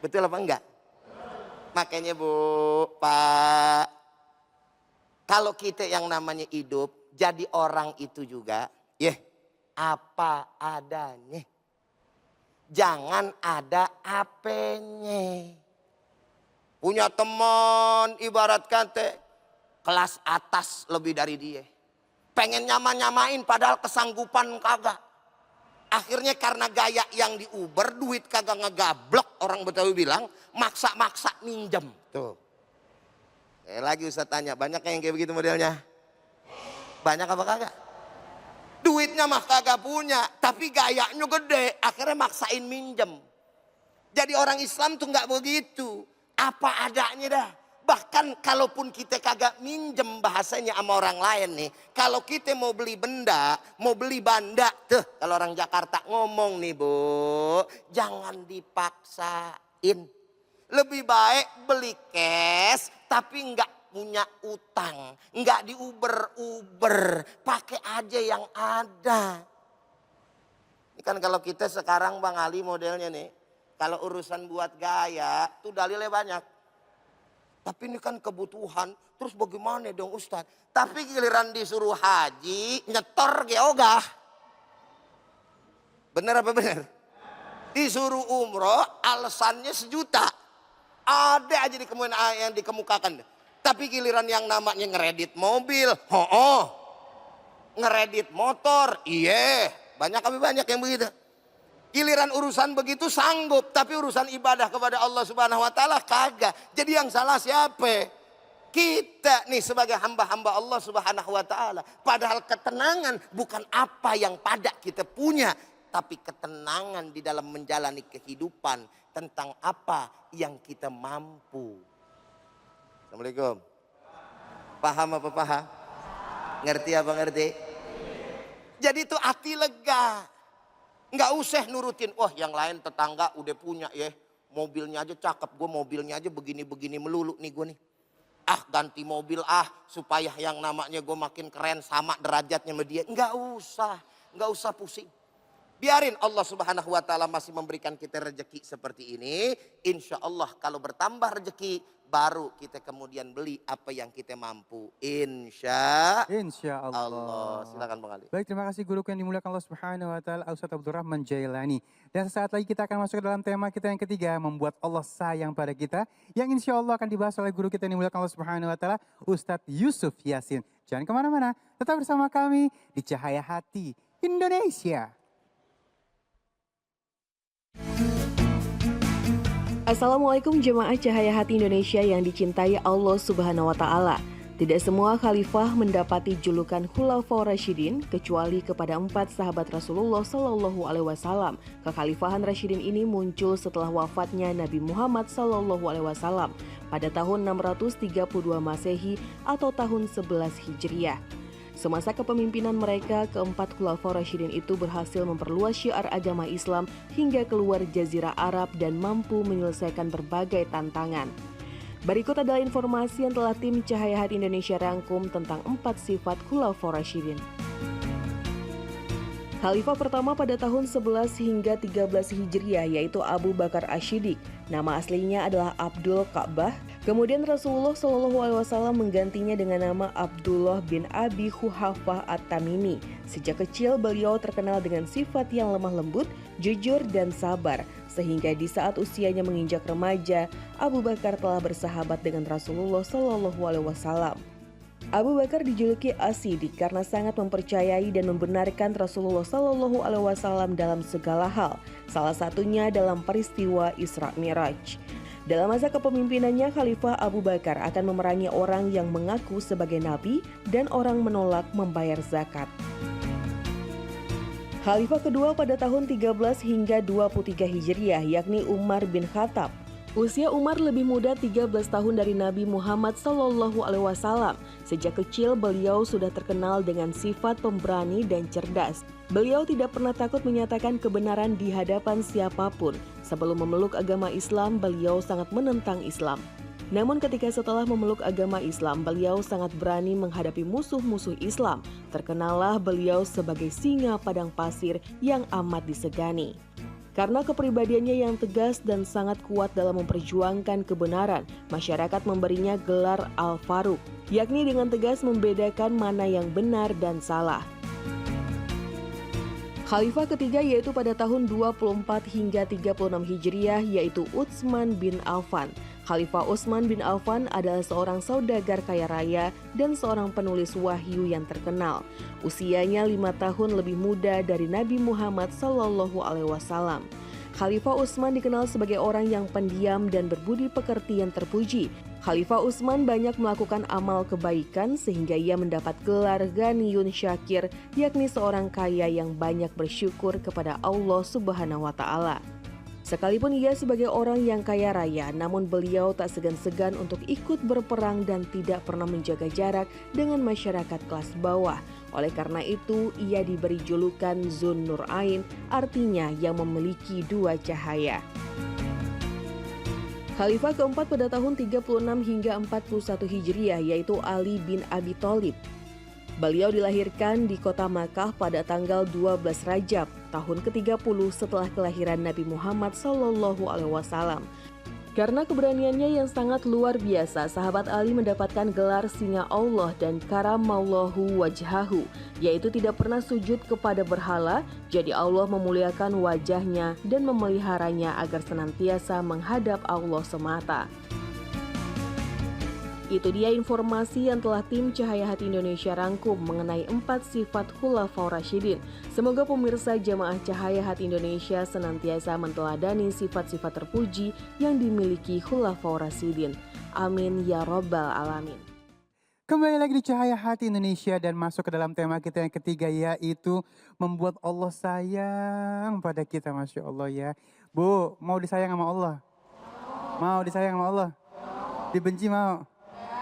Betul apa enggak? Makanya Bu, Pak, kalau kita yang namanya hidup jadi orang itu juga, apa adanya. Jangan ada apenya. Punya teman ibarat kata kelas atas lebih dari dia. Pengen nyamain padahal kesanggupan kagak. Akhirnya karena gaya yang diuber, duit kagak ngegablok, orang Betawi bilang, maksa-maksa minjem. Tuh. Lagi Ustaz tanya, banyak yang kayak begitu modelnya? Banyak apa kagak? Duitnya mah kagak punya, tapi gayanya gede, akhirnya maksain minjem. Jadi orang Islam tuh nggak begitu, apa adanya dah. Bahkan kalaupun kita kagak minjem bahasanya sama orang lain nih. Kalau kita mau beli benda, mau beli banda. Tuh kalau orang Jakarta ngomong nih Bu. Jangan dipaksain. Lebih baik beli cash tapi nggak punya utang. Nggak diuber-uber. Pakai aja yang ada. Ini kan kalau kita sekarang Bang Ali modelnya nih. Kalau urusan buat gaya tuh dalilnya banyak. Tapi ini kan kebutuhan, terus bagaimana dong Ustadz? Tapi giliran disuruh haji, nyetor ge ogah. Bener apa bener? Disuruh umroh, alasannya 1 juta. Ada aja yang dikemukakan. Tapi giliran yang namanya ngeredit mobil, ngeredit motor, banyak yang begitu. Giliran urusan begitu sanggup, tapi urusan ibadah kepada Allah Subhanahu wa taala kagak. Jadi yang salah siapa? Kita nih sebagai hamba-hamba Allah Subhanahu wa taala. Padahal ketenangan bukan apa yang pada kita punya, tapi ketenangan di dalam menjalani kehidupan tentang apa yang kita mampu. Assalamualaikum. Paham apa paham? Ngerti apa ngerti? Jadi itu hati lega. Nggak usah nurutin, yang lain tetangga udah punya mobilnya aja cakep, gue mobilnya aja begini-begini melulu nih gue nih. Ganti mobil supaya yang namanya gue makin keren sama derajatnya sama dia. Nggak usah pusing. Biarin Allah Subhanahu wa taala masih memberikan kita rezeki seperti ini. Insya Allah kalau bertambah rezeki baru kita kemudian beli apa yang kita mampu. Insya Allah. Silakan Bang Ali. Baik, terima kasih guru yang dimuliakan Allah Subhanahu wa taala, Ustadz Abdurrahman Jailani. Dan sesaat lagi kita akan masuk ke dalam tema kita yang ketiga, membuat Allah sayang pada kita, yang insya Allah akan dibahas oleh guru kita yang dimuliakan Allah Subhanahu wa taala, Ustadz Yusuf Yasin. Jangan kemana-mana, tetap bersama kami di Cahaya Hati Indonesia. Assalamualaikum jemaah Cahaya Hati Indonesia yang dicintai Allah Subhanahu wa Ta'ala. Tidak semua khalifah mendapati julukan Khulafaur Rasyidin kecuali kepada 4 sahabat Rasulullah Shallallahu Alaihi Wasallam. Kekhalifahan Rasyidin ini muncul setelah wafatnya Nabi Muhammad Shallallahu Alaihi Wasallam pada tahun 632 Masehi atau tahun 11 Hijriah. Semasa kepemimpinan mereka, keempat Khulafaur Rasyidin itu berhasil memperluas syiar agama Islam hingga keluar Jazirah Arab dan mampu menyelesaikan berbagai tantangan. Berikut adalah informasi yang telah tim Cahaya Hati Indonesia rangkum tentang 4 sifat Khulafaur Rasyidin. Khalifah pertama pada tahun 11 hingga 13 Hijriah yaitu Abu Bakar Asy-Syiddiq. Nama aslinya adalah Abdul Ka'bah. Kemudian Rasulullah Shallallahu Alaihi Wasallam menggantinya dengan nama Abdullah bin Abi Quhafah At-Tamimi. Sejak kecil beliau terkenal dengan sifat yang lemah lembut, jujur dan sabar. Sehingga di saat usianya menginjak remaja, Abu Bakar telah bersahabat dengan Rasulullah Shallallahu Alaihi Wasallam. Abu Bakar dijuluki As-Siddiq karena sangat mempercayai dan membenarkan Rasulullah Shallallahu Alaihi Wasallam dalam segala hal. Salah satunya dalam peristiwa Isra Mi'raj. Dalam masa kepemimpinannya, Khalifah Abu Bakar akan memerangi orang yang mengaku sebagai nabi dan orang menolak membayar zakat. Khalifah kedua pada tahun 13 hingga 23 Hijriah yakni Umar bin Khattab. Usia Umar lebih muda 13 tahun dari Nabi Muhammad Sallallahu Alaihi Wasallam. Sejak kecil beliau sudah terkenal dengan sifat pemberani dan cerdas. Beliau tidak pernah takut menyatakan kebenaran di hadapan siapapun. Sebelum memeluk agama Islam, beliau sangat menentang Islam. Namun ketika setelah memeluk agama Islam, beliau sangat berani menghadapi musuh-musuh Islam. Terkenallah beliau sebagai singa padang pasir yang amat disegani. Karena kepribadiannya yang tegas dan sangat kuat dalam memperjuangkan kebenaran, masyarakat memberinya gelar Al-Faruq, yakni dengan tegas membedakan mana yang benar dan salah. Khalifah ketiga yaitu pada tahun 24 hingga 36 Hijriah yaitu Utsman bin Affan. Khalifah Utsman bin Affan adalah seorang saudagar kaya raya dan seorang penulis wahyu yang terkenal. Usianya 5 tahun lebih muda dari Nabi Muhammad Sallallahu Alaihi Wasallam. Khalifah Utsman dikenal sebagai orang yang pendiam dan berbudi pekerti yang terpuji. Khalifah Utsman banyak melakukan amal kebaikan sehingga ia mendapat gelar Ghaniyun Syakir, yakni seorang kaya yang banyak bersyukur kepada Allah Subhanahu wa Ta'ala. Sekalipun ia sebagai orang yang kaya raya, namun beliau tak segan-segan untuk ikut berperang dan tidak pernah menjaga jarak dengan masyarakat kelas bawah. Oleh karena itu, ia diberi julukan Zun Nur Ain, artinya yang memiliki dua cahaya. Khalifah keempat pada tahun 36 hingga 41 Hijriah yaitu Ali bin Abi Thalib. Beliau dilahirkan di kota Makkah pada tanggal 12 Rajab, tahun ke-30 setelah kelahiran Nabi Muhammad Sallallahu Alaihi Wasallam. Karena keberaniannya yang sangat luar biasa, sahabat Ali mendapatkan gelar Singa Allah dan Karamallahu Wajhahu, yaitu tidak pernah sujud kepada berhala, jadi Allah memuliakan wajahnya dan memeliharanya agar senantiasa menghadap Allah semata. Itu dia informasi yang telah tim Cahaya Hati Indonesia rangkum mengenai 4 sifat Khulafaur Rasyidin. Semoga pemirsa jamaah Cahaya Hati Indonesia senantiasa menteladani sifat-sifat terpuji yang dimiliki Khulafaur Rasyidin. Amin ya Rabbal Alamin. Kembali lagi di Cahaya Hati Indonesia dan masuk ke dalam tema kita yang ketiga yaitu membuat Allah sayang pada kita. Masya Allah ya. Bu, mau disayang sama Allah? Mau disayang sama Allah? Dibenci mau?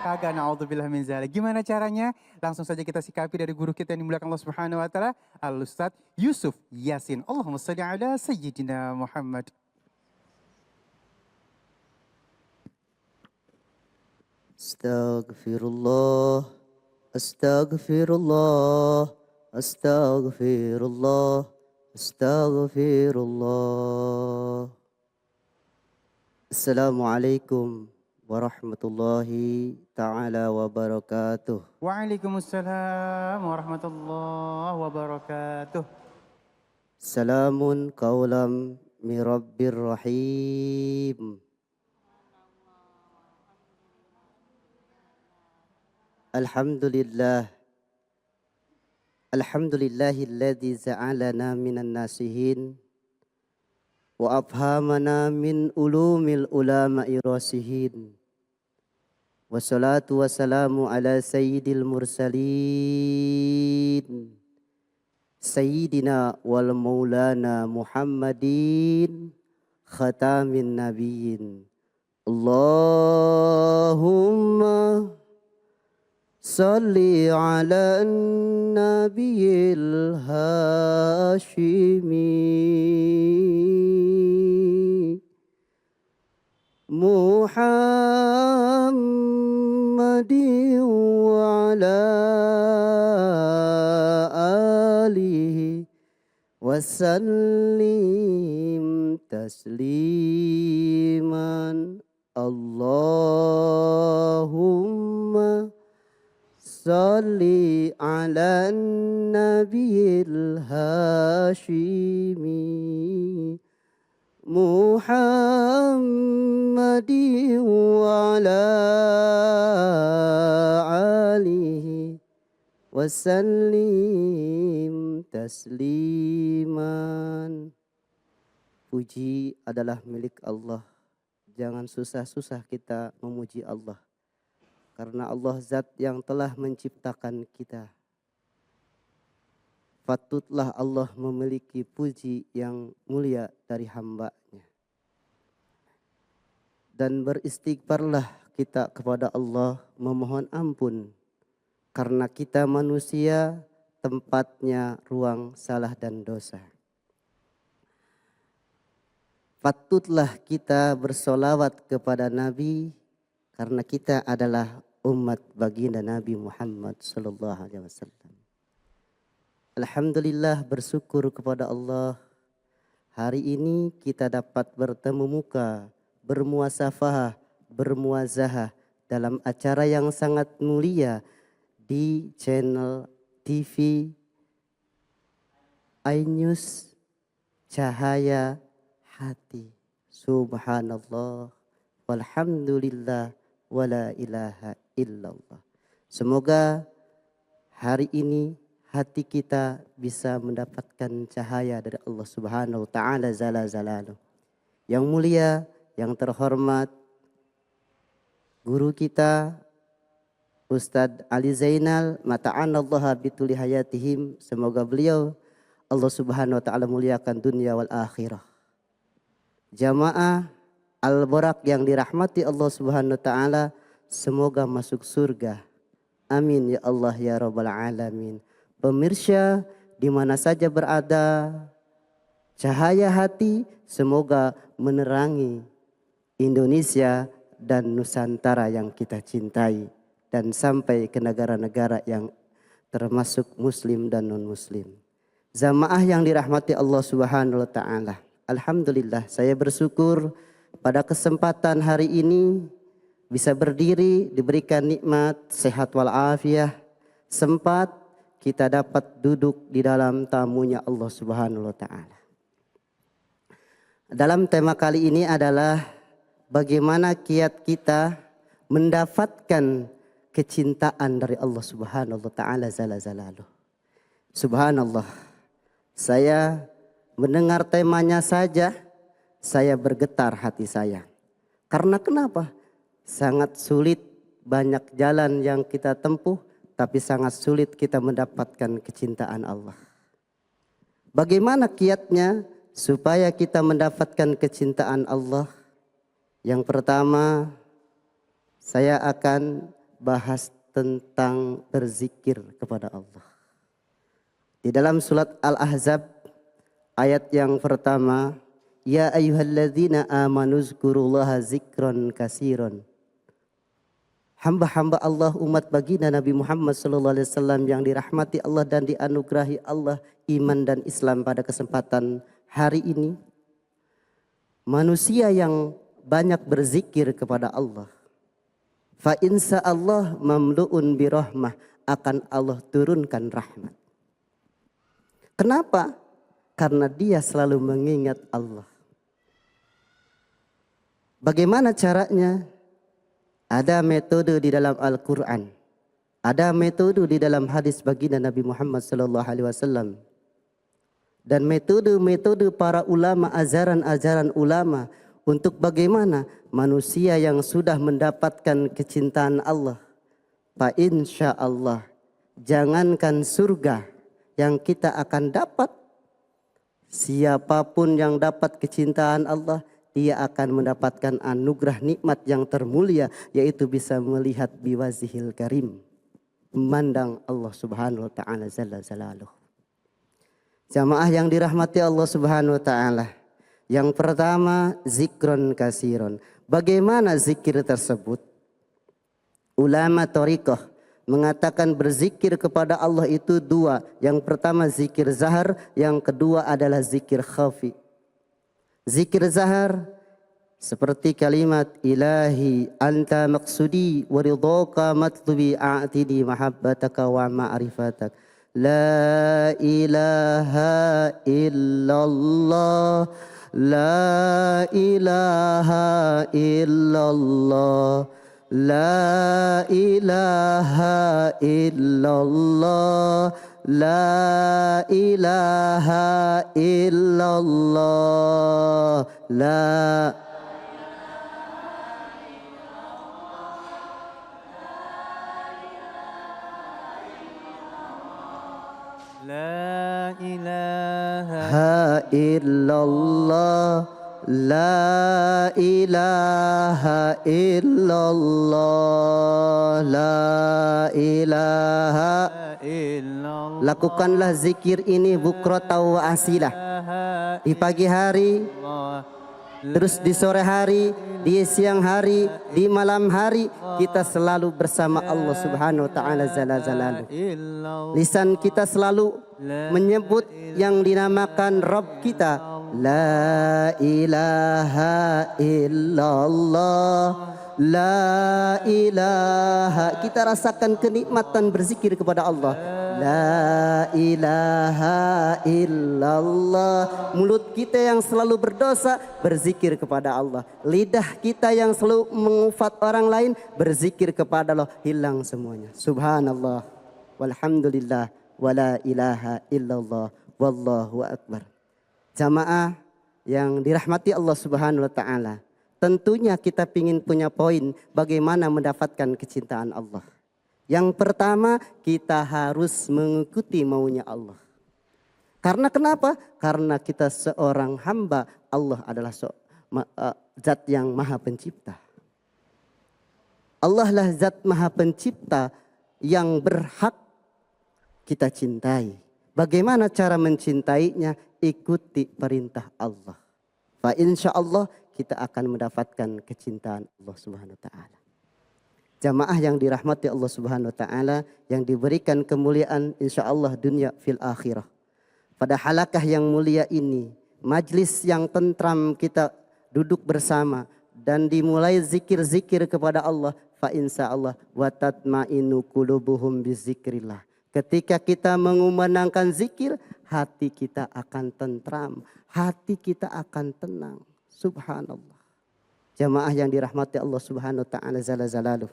Kagak, na'udzubillah min zalik. Gimana caranya? Langsung saja kita sikapi dari guru kita yang dimuliakan Allah Subhanahu wa Ta'ala, Al-Ustadz Yusuf Yasin. Allahumma shalli ala Sayyidina Muhammad. Astaghfirullah, astaghfirullah, astaghfirullah, astaghfirullah. Assalamualaikum warahmatullahi ta'ala wabarakatuh. Waalaikumsalam warahmatullahi wabarakatuh. Salamun qawlam min rabbir rahim. Alhamdulillah. Alhamdulillahilladzi ja'alana minan nasihin wa afhamana min ulumil ulama'i rasihin. Wassalatu wassalamu ala sayyidil mursalin Sayyidina wal maulana Muhammadin khatamin nabiyyin. Allahumma salli ala nabiyil hashimi Muhammadin wa ala alihi wasallim tasliman. Allahumma salli ala nabiyil hashimi Muhammadin wa ala alihi wasallim tasliman. Puji adalah milik Allah. Jangan susah-susah kita memuji Allah. Karena Allah zat yang telah menciptakan kita. Patutlah Allah memiliki puji yang mulia dari hamba-Nya. Dan beristighfarlah kita kepada Allah, memohon ampun. Karena kita manusia, tempatnya ruang salah dan dosa. Patutlah kita bersolawat kepada Nabi karena kita adalah umat baginda Nabi Muhammad sallallahu alaihi wasallam. Alhamdulillah, bersyukur kepada Allah. Hari ini kita dapat bertemu muka, bermuasafahah, bermuazahah dalam acara yang sangat mulia di channel TV iNews Cahaya Hati. Subhanallah walhamdulillah wala ilaha illallah. Semoga hari ini hati kita bisa mendapatkan cahaya dari Allah Subhanahu wa taala zala zalaluh. Yang mulia, yang terhormat guru kita Ustadz Ali Zainal, mata'anallaha bituli hayatihim. Semoga beliau Allah Subhanahu wa taala muliakan dunia wal akhirah. Jamaah Al-Barak yang dirahmati Allah Subhanahu wa taala, semoga masuk surga. Amin ya Allah ya rabbal alamin. Pemirsa di mana saja berada, cahaya hati semoga menerangi Indonesia dan Nusantara yang kita cintai dan sampai ke negara-negara yang termasuk muslim dan non-muslim. Jamaah yang dirahmati Allah Subhanahu wa taala. Alhamdulillah, saya bersyukur pada kesempatan hari ini bisa berdiri, diberikan nikmat sehat walafiat, sempat kita dapat duduk di dalam tamunya Allah Subhanahu wa taala. Dalam tema kali ini adalah bagaimana kiat kita mendapatkan kecintaan dari Allah Subhanahu wa taala zala zalaluh. Subhanallah. Saya mendengar temanya saja saya bergetar hati saya. Karena kenapa? Sangat sulit, banyak jalan yang kita tempuh, tapi sangat sulit kita mendapatkan kecintaan Allah. Bagaimana kiatnya supaya kita mendapatkan kecintaan Allah? Yang pertama, saya akan bahas tentang berzikir kepada Allah. Di dalam surat Al-Ahzab ayat yang pertama, ya ayyuhalladzina amanu zkurullaha zikran kasiron. Hamba-hamba Allah umat baginda Nabi Muhammad SAW yang dirahmati Allah dan dianugerahi Allah iman dan Islam pada kesempatan hari ini. Manusia yang banyak berzikir kepada Allah. Fa insa Allah mamlu'un birahmah, akan Allah turunkan rahmat. Kenapa? Karena dia selalu mengingat Allah. Bagaimana caranya? Ada metode di dalam Al-Quran. Ada metode di dalam hadis baginda Nabi Muhammad sallallahu alaihi wasallam. Dan metode-metode para ulama, ajaran-ajaran ulama untuk bagaimana manusia yang sudah mendapatkan kecintaan Allah, fa insya Allah, jangankan surga yang kita akan dapat, siapapun yang dapat kecintaan Allah, dia akan mendapatkan anugerah nikmat yang termulia, yaitu bisa melihat biwazihil karim, memandang Allah subhanahu wa ta'ala jalla jalaluh. Jamaah yang dirahmati Allah subhanahu wa ta'ala. Yang pertama, zikron kasiron. Bagaimana zikir tersebut? Ulama thariqah mengatakan berzikir kepada Allah itu dua. Yang pertama zikir zahar, yang kedua adalah zikir khafi. Zikir zahar seperti kalimat ilahi anta maqsudi wa ridhaka matlubi a'tini mahabbataka wa ma'rifatak. La ilaha illallah, la ilaha illallah, la ilaha illallah, la ilaha illallah, la La ilaha ilaha illallah, la ilaha illallah, la ilaha. illallah. Lakukanlah zikir ini bukratan wa asilah, di pagi hari, terus di sore hari, di siang hari, di malam hari, kita selalu bersama Allah subhanahu wa ta'ala jalla jalaluh. Lisan kita selalu menyebut yang dinamakan Rabb kita. La ilaha illallah, la ilaha. Kita rasakan kenikmatan berzikir kepada Allah. La ilaha illallah. Mulut kita yang selalu berdosa berzikir kepada Allah. Lidah kita yang selalu mengufat orang lain berzikir kepada Allah. Hilang semuanya. Subhanallah, walhamdulillah, wala ilaha illallah, wallahu akbar. Jamaah yang dirahmati Allah subhanahu wa ta'ala. Tentunya kita ingin punya poin bagaimana mendapatkan kecintaan Allah. Yang pertama, kita harus mengikuti maunya Allah. Karena kenapa? Karena kita seorang hamba, Allah adalah zat yang maha pencipta. Allah lah zat maha pencipta yang berhak kita cintai. Bagaimana cara mencintainya? Ikuti perintah Allah. Fa insya Allah kita akan mendapatkan kecintaan Allah subhanahu wa ta'ala. Jamaah yang dirahmati Allah subhanahu wa ta'ala, yang diberikan kemuliaan insya Allah dunia fil akhirah. Pada halakah yang mulia ini, majlis yang tentram, kita duduk bersama dan dimulai zikir-zikir kepada Allah. Fa insya Allah wa tatma'inu qulubuhum bizikrillah. Ketika kita mengumandangkan zikir, hati kita akan tentram, hati kita akan tenang. Subhanallah. Jamaah yang dirahmati Allah subhanahu wa ta'ala jalla jalaluh.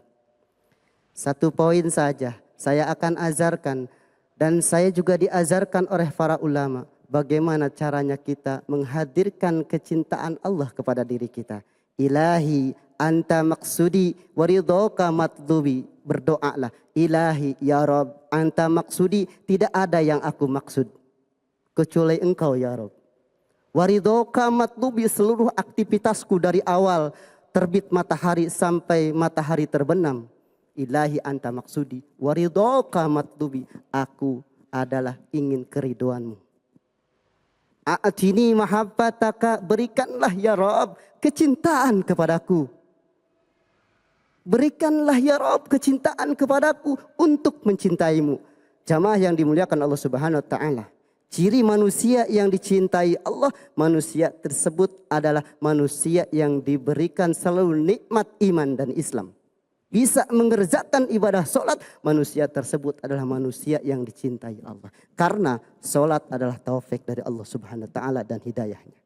Satu poin saja saya akan azarkan, dan saya juga diazarkan oleh para ulama. Bagaimana caranya kita menghadirkan kecintaan Allah kepada diri kita. Ilahi anta maksudi waridhoka matlubi. Berdoalah, ilahi ya Rabb anta maksudi, tidak ada yang aku maksud kecuali engkau ya Rabb. Waridhoka matlubi, seluruh aktivitasku dari awal terbit matahari sampai matahari terbenam. Ilahi anta maksudi waridhoka matlubi, aku adalah ingin keriduanmu. A'tini mahabbataka, berikanlah ya Rabb kecintaan kepadaku. Berikanlah ya Rabb kecintaan kepadaku untuk mencintaimu. Jamaah yang dimuliakan Allah subhanahu wa ta'ala. Ciri manusia yang dicintai Allah, manusia tersebut adalah manusia yang diberikan selalu nikmat iman dan Islam. Bisa mengerjakan ibadah solat, manusia tersebut adalah manusia yang dicintai Allah. Karena solat adalah taufik dari Allah subhanahu wa ta'ala dan hidayahnya.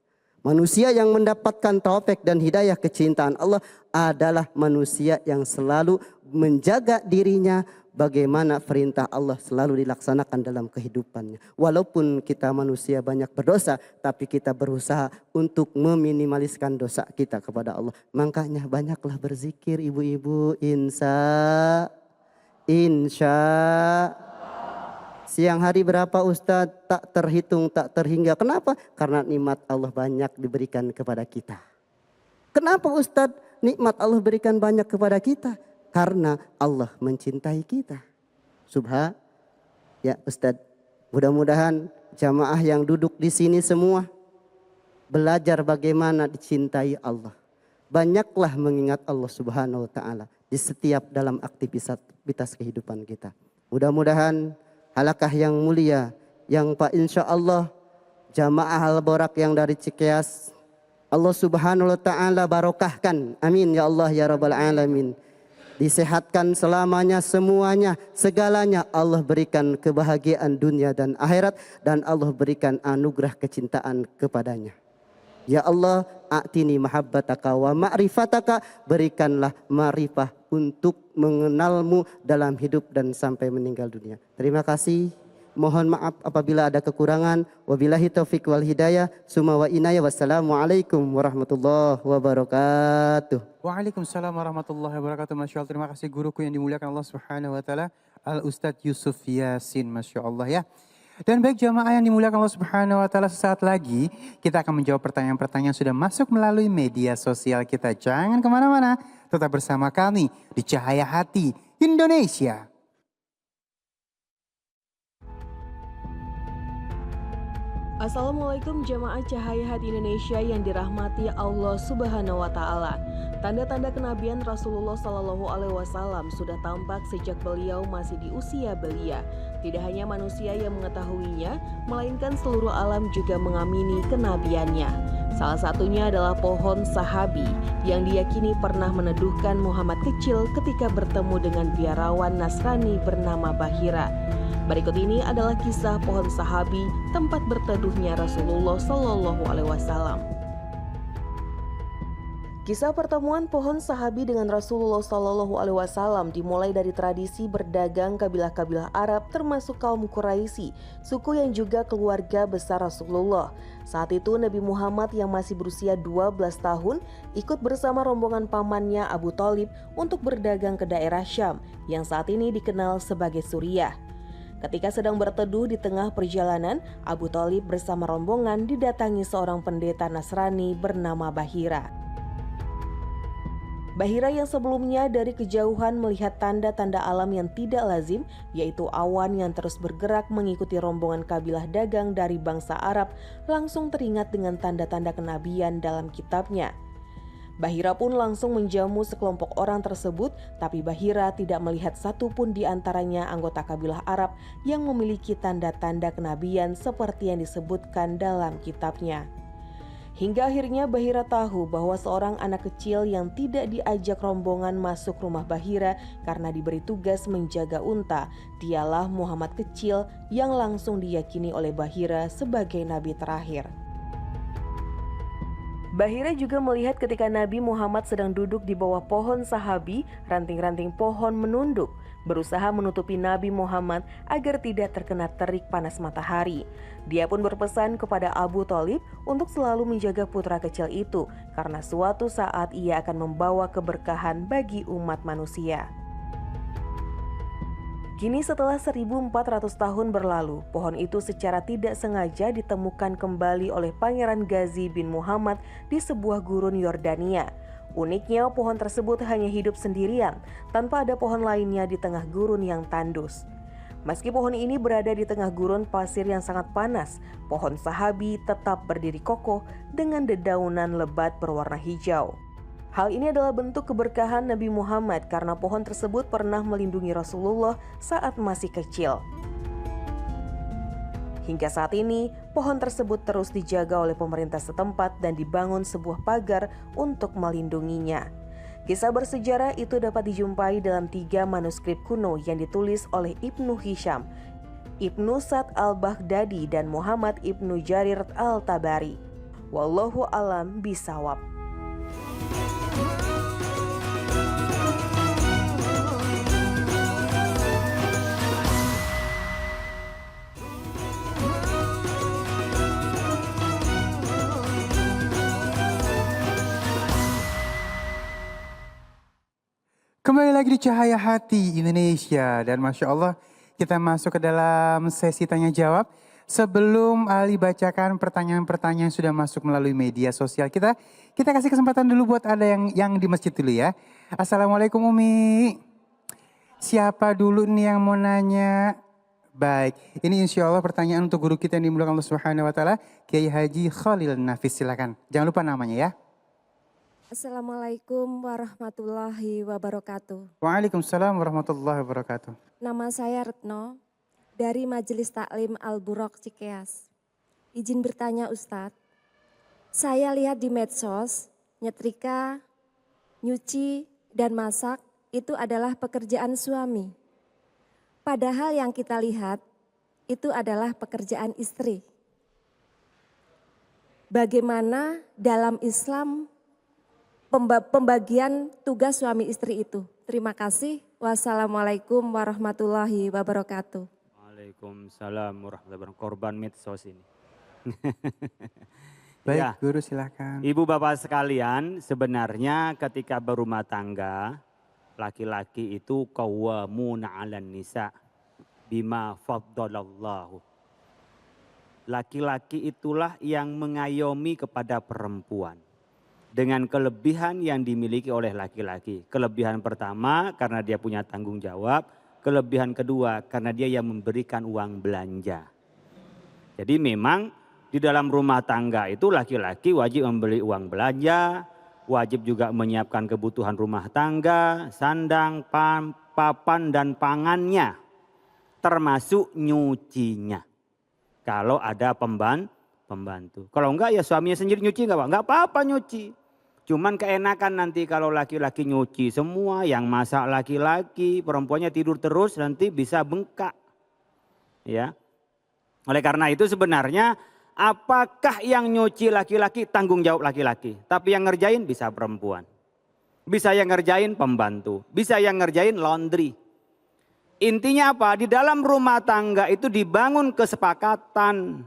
Manusia yang mendapatkan taufik dan hidayah kecintaan Allah adalah manusia yang selalu menjaga dirinya, bagaimana perintah Allah selalu dilaksanakan dalam kehidupannya. Walaupun kita manusia banyak berdosa, tapi kita berusaha untuk meminimaliskan dosa kita kepada Allah. Makanya banyaklah berzikir ibu-ibu, insya. Siang hari berapa Ustadz? Tak terhitung, tak terhingga. Kenapa? Karena nikmat Allah banyak diberikan kepada kita. Kenapa Ustadz nikmat Allah berikan banyak kepada kita? Karena Allah mencintai kita. Ya Ustadz, mudah-mudahan jamaah yang duduk di sini semua belajar bagaimana dicintai Allah. Banyaklah mengingat Allah Subhanahu wa taala di setiap dalam aktivitas kehidupan kita. Mudah-mudahan halakah yang mulia yang Pak insya Allah jamaah Al-Borak yang dari Cikeas Allah Subhanahu wa taala barokahkan. Amin ya Allah ya rabbal alamin. Disehatkan selamanya semuanya, segalanya Allah berikan kebahagiaan dunia dan akhirat, dan Allah berikan anugerah kecintaan kepadanya. Ya Allah, a'tini mahabbataka wa ma'rifataka, berikanlah ma'rifah untuk mengenalmu dalam hidup dan sampai meninggal dunia. Terima kasih. Mohon maaf apabila ada kekurangan. Wabillahi taufiq wal hidayah. Summa wa inaya. Wassalamualaikum warahmatullahi wabarakatuh. Waalaikumsalam warahmatullahi wabarakatuh. Masya Allah, terima kasih guruku yang dimuliakan Allah Subhanahu wa taala, Al Ustadz Yusuf Yasin, Masya Allah ya. Dan baik jamaah yang dimuliakan Allah Subhanahu wa taala, sesaat lagi kita akan menjawab pertanyaan-pertanyaan yang sudah masuk melalui media sosial kita. Jangan kemana-mana, tetap bersama kami di Cahaya Hati Indonesia. Assalamualaikum jamaah Cahaya Hati Indonesia yang dirahmati Allah Subhanahu wa taala. Tanda-tanda kenabian Rasulullah Shallallahu alaihi wasallam sudah tampak sejak beliau masih di usia belia. Tidak hanya manusia yang mengetahuinya, melainkan seluruh alam juga mengamini kenabiannya. Salah satunya adalah pohon sahabi yang diyakini pernah meneduhkan Muhammad kecil ketika bertemu dengan biarawan Nasrani bernama Bahira. Berikut ini adalah kisah pohon sahabi, tempat berteduhnya Rasulullah Shallallahu alaihi wasallam. Kisah pertemuan pohon sahabi dengan Rasulullah Shallallahu alaihi wasallam dimulai dari tradisi berdagang kabilah-kabilah Arab termasuk kaum Quraisy, suku yang juga keluarga besar Rasulullah. Saat itu Nabi Muhammad yang masih berusia 12 tahun ikut bersama rombongan pamannya Abu Thalib untuk berdagang ke daerah Syam yang saat ini dikenal sebagai Suriah. Ketika sedang berteduh di tengah perjalanan, Abu Thalib bersama rombongan didatangi seorang pendeta Nasrani bernama Bahira. Bahira yang sebelumnya dari kejauhan melihat tanda-tanda alam yang tidak lazim, yaitu awan yang terus bergerak mengikuti rombongan kabilah dagang dari bangsa Arab, langsung teringat dengan tanda-tanda kenabian dalam kitabnya. Bahira pun langsung menjamu sekelompok orang tersebut, tapi Bahira tidak melihat satupun di antaranya anggota kabilah Arab yang memiliki tanda-tanda kenabian seperti yang disebutkan dalam kitabnya. Hingga akhirnya Bahira tahu bahwa seorang anak kecil yang tidak diajak rombongan masuk rumah Bahira karena diberi tugas menjaga unta, dialah Muhammad kecil yang langsung diyakini oleh Bahira sebagai nabi terakhir. Bahira juga melihat ketika Nabi Muhammad sedang duduk di bawah pohon sahabi, ranting-ranting pohon menunduk, berusaha menutupi Nabi Muhammad agar tidak terkena terik panas matahari. Dia pun berpesan kepada Abu Thalib untuk selalu menjaga putra kecil itu, karena suatu saat ia akan membawa keberkahan bagi umat manusia. Kini setelah 1400 tahun berlalu, pohon itu secara tidak sengaja ditemukan kembali oleh Pangeran Ghazi bin Muhammad di sebuah gurun Yordania. Uniknya pohon tersebut hanya hidup sendirian, tanpa ada pohon lainnya di tengah gurun yang tandus. Meski pohon ini berada di tengah gurun pasir yang sangat panas, pohon sahabi tetap berdiri kokoh dengan dedaunan lebat berwarna hijau. Hal ini adalah bentuk keberkahan Nabi Muhammad karena pohon tersebut pernah melindungi Rasulullah saat masih kecil. Hingga saat ini, pohon tersebut terus dijaga oleh pemerintah setempat dan dibangun sebuah pagar untuk melindunginya. Kisah bersejarah itu dapat dijumpai dalam 3 manuskrip kuno yang ditulis oleh Ibnu Hisham, Ibnu Sa'd al-Baghdadi, dan Muhammad Ibnu Jarir al-Tabari. Wallahu alam bisawab. lagi di Cahaya Hati Indonesia dan Masya Allah kita masuk ke dalam sesi tanya jawab. Sebelum Ali bacakan pertanyaan-pertanyaan yang sudah masuk melalui media sosial kita kasih kesempatan dulu buat ada yang di masjid dulu ya. Assalamualaikum Umi. Siapa dulu nih yang mau nanya? Baik, ini insya Allah pertanyaan untuk guru kita yang dimuliakan Allah Subhanahu Wa Taala, Kiai Haji Khalil Nafis, silakan. Jangan lupa namanya ya. Assalamualaikum warahmatullahi wabarakatuh. Waalaikumsalam warahmatullahi wabarakatuh. Nama saya Retno dari Majelis Taklim Al-Buraq Cikeas. Izin bertanya Ustadz, saya lihat di medsos nyetrika, nyuci, dan masak itu adalah pekerjaan suami. Padahal yang kita lihat itu adalah pekerjaan istri. Bagaimana dalam Islam pembagian tugas suami istri itu? Terima kasih. Wassalamualaikum warahmatullahi wabarakatuh. Waalaikumsalam warahmatullahi wabarakatuh. Korban medsos ini. Baik, Ya. guru silakan. Ibu bapak sekalian, sebenarnya ketika berumah tangga, laki-laki itu qawwamuna 'alan nisa bima faddalallahu. Laki-laki itulah yang mengayomi kepada perempuan dengan kelebihan yang dimiliki oleh laki-laki. Kelebihan pertama karena dia punya tanggung jawab, kelebihan kedua karena dia yang memberikan uang belanja. Jadi memang di dalam rumah tangga itu laki-laki wajib membeli uang belanja, wajib juga menyiapkan kebutuhan rumah tangga, sandang, papan dan pangannya, termasuk nyucinya. Kalau ada pembantu. Kalau enggak ya suaminya sendiri nyuci enggak Pak? Enggak apa-apa nyuci. Cuman keenakan nanti kalau laki-laki nyuci semua, yang masak laki-laki, perempuannya tidur terus nanti bisa bengkak. Ya. Oleh karena itu sebenarnya apakah yang nyuci laki-laki tanggung jawab laki-laki, tapi yang ngerjain bisa perempuan. Bisa yang ngerjain pembantu, bisa yang ngerjain laundry. Intinya apa? Di dalam rumah tangga itu dibangun kesepakatan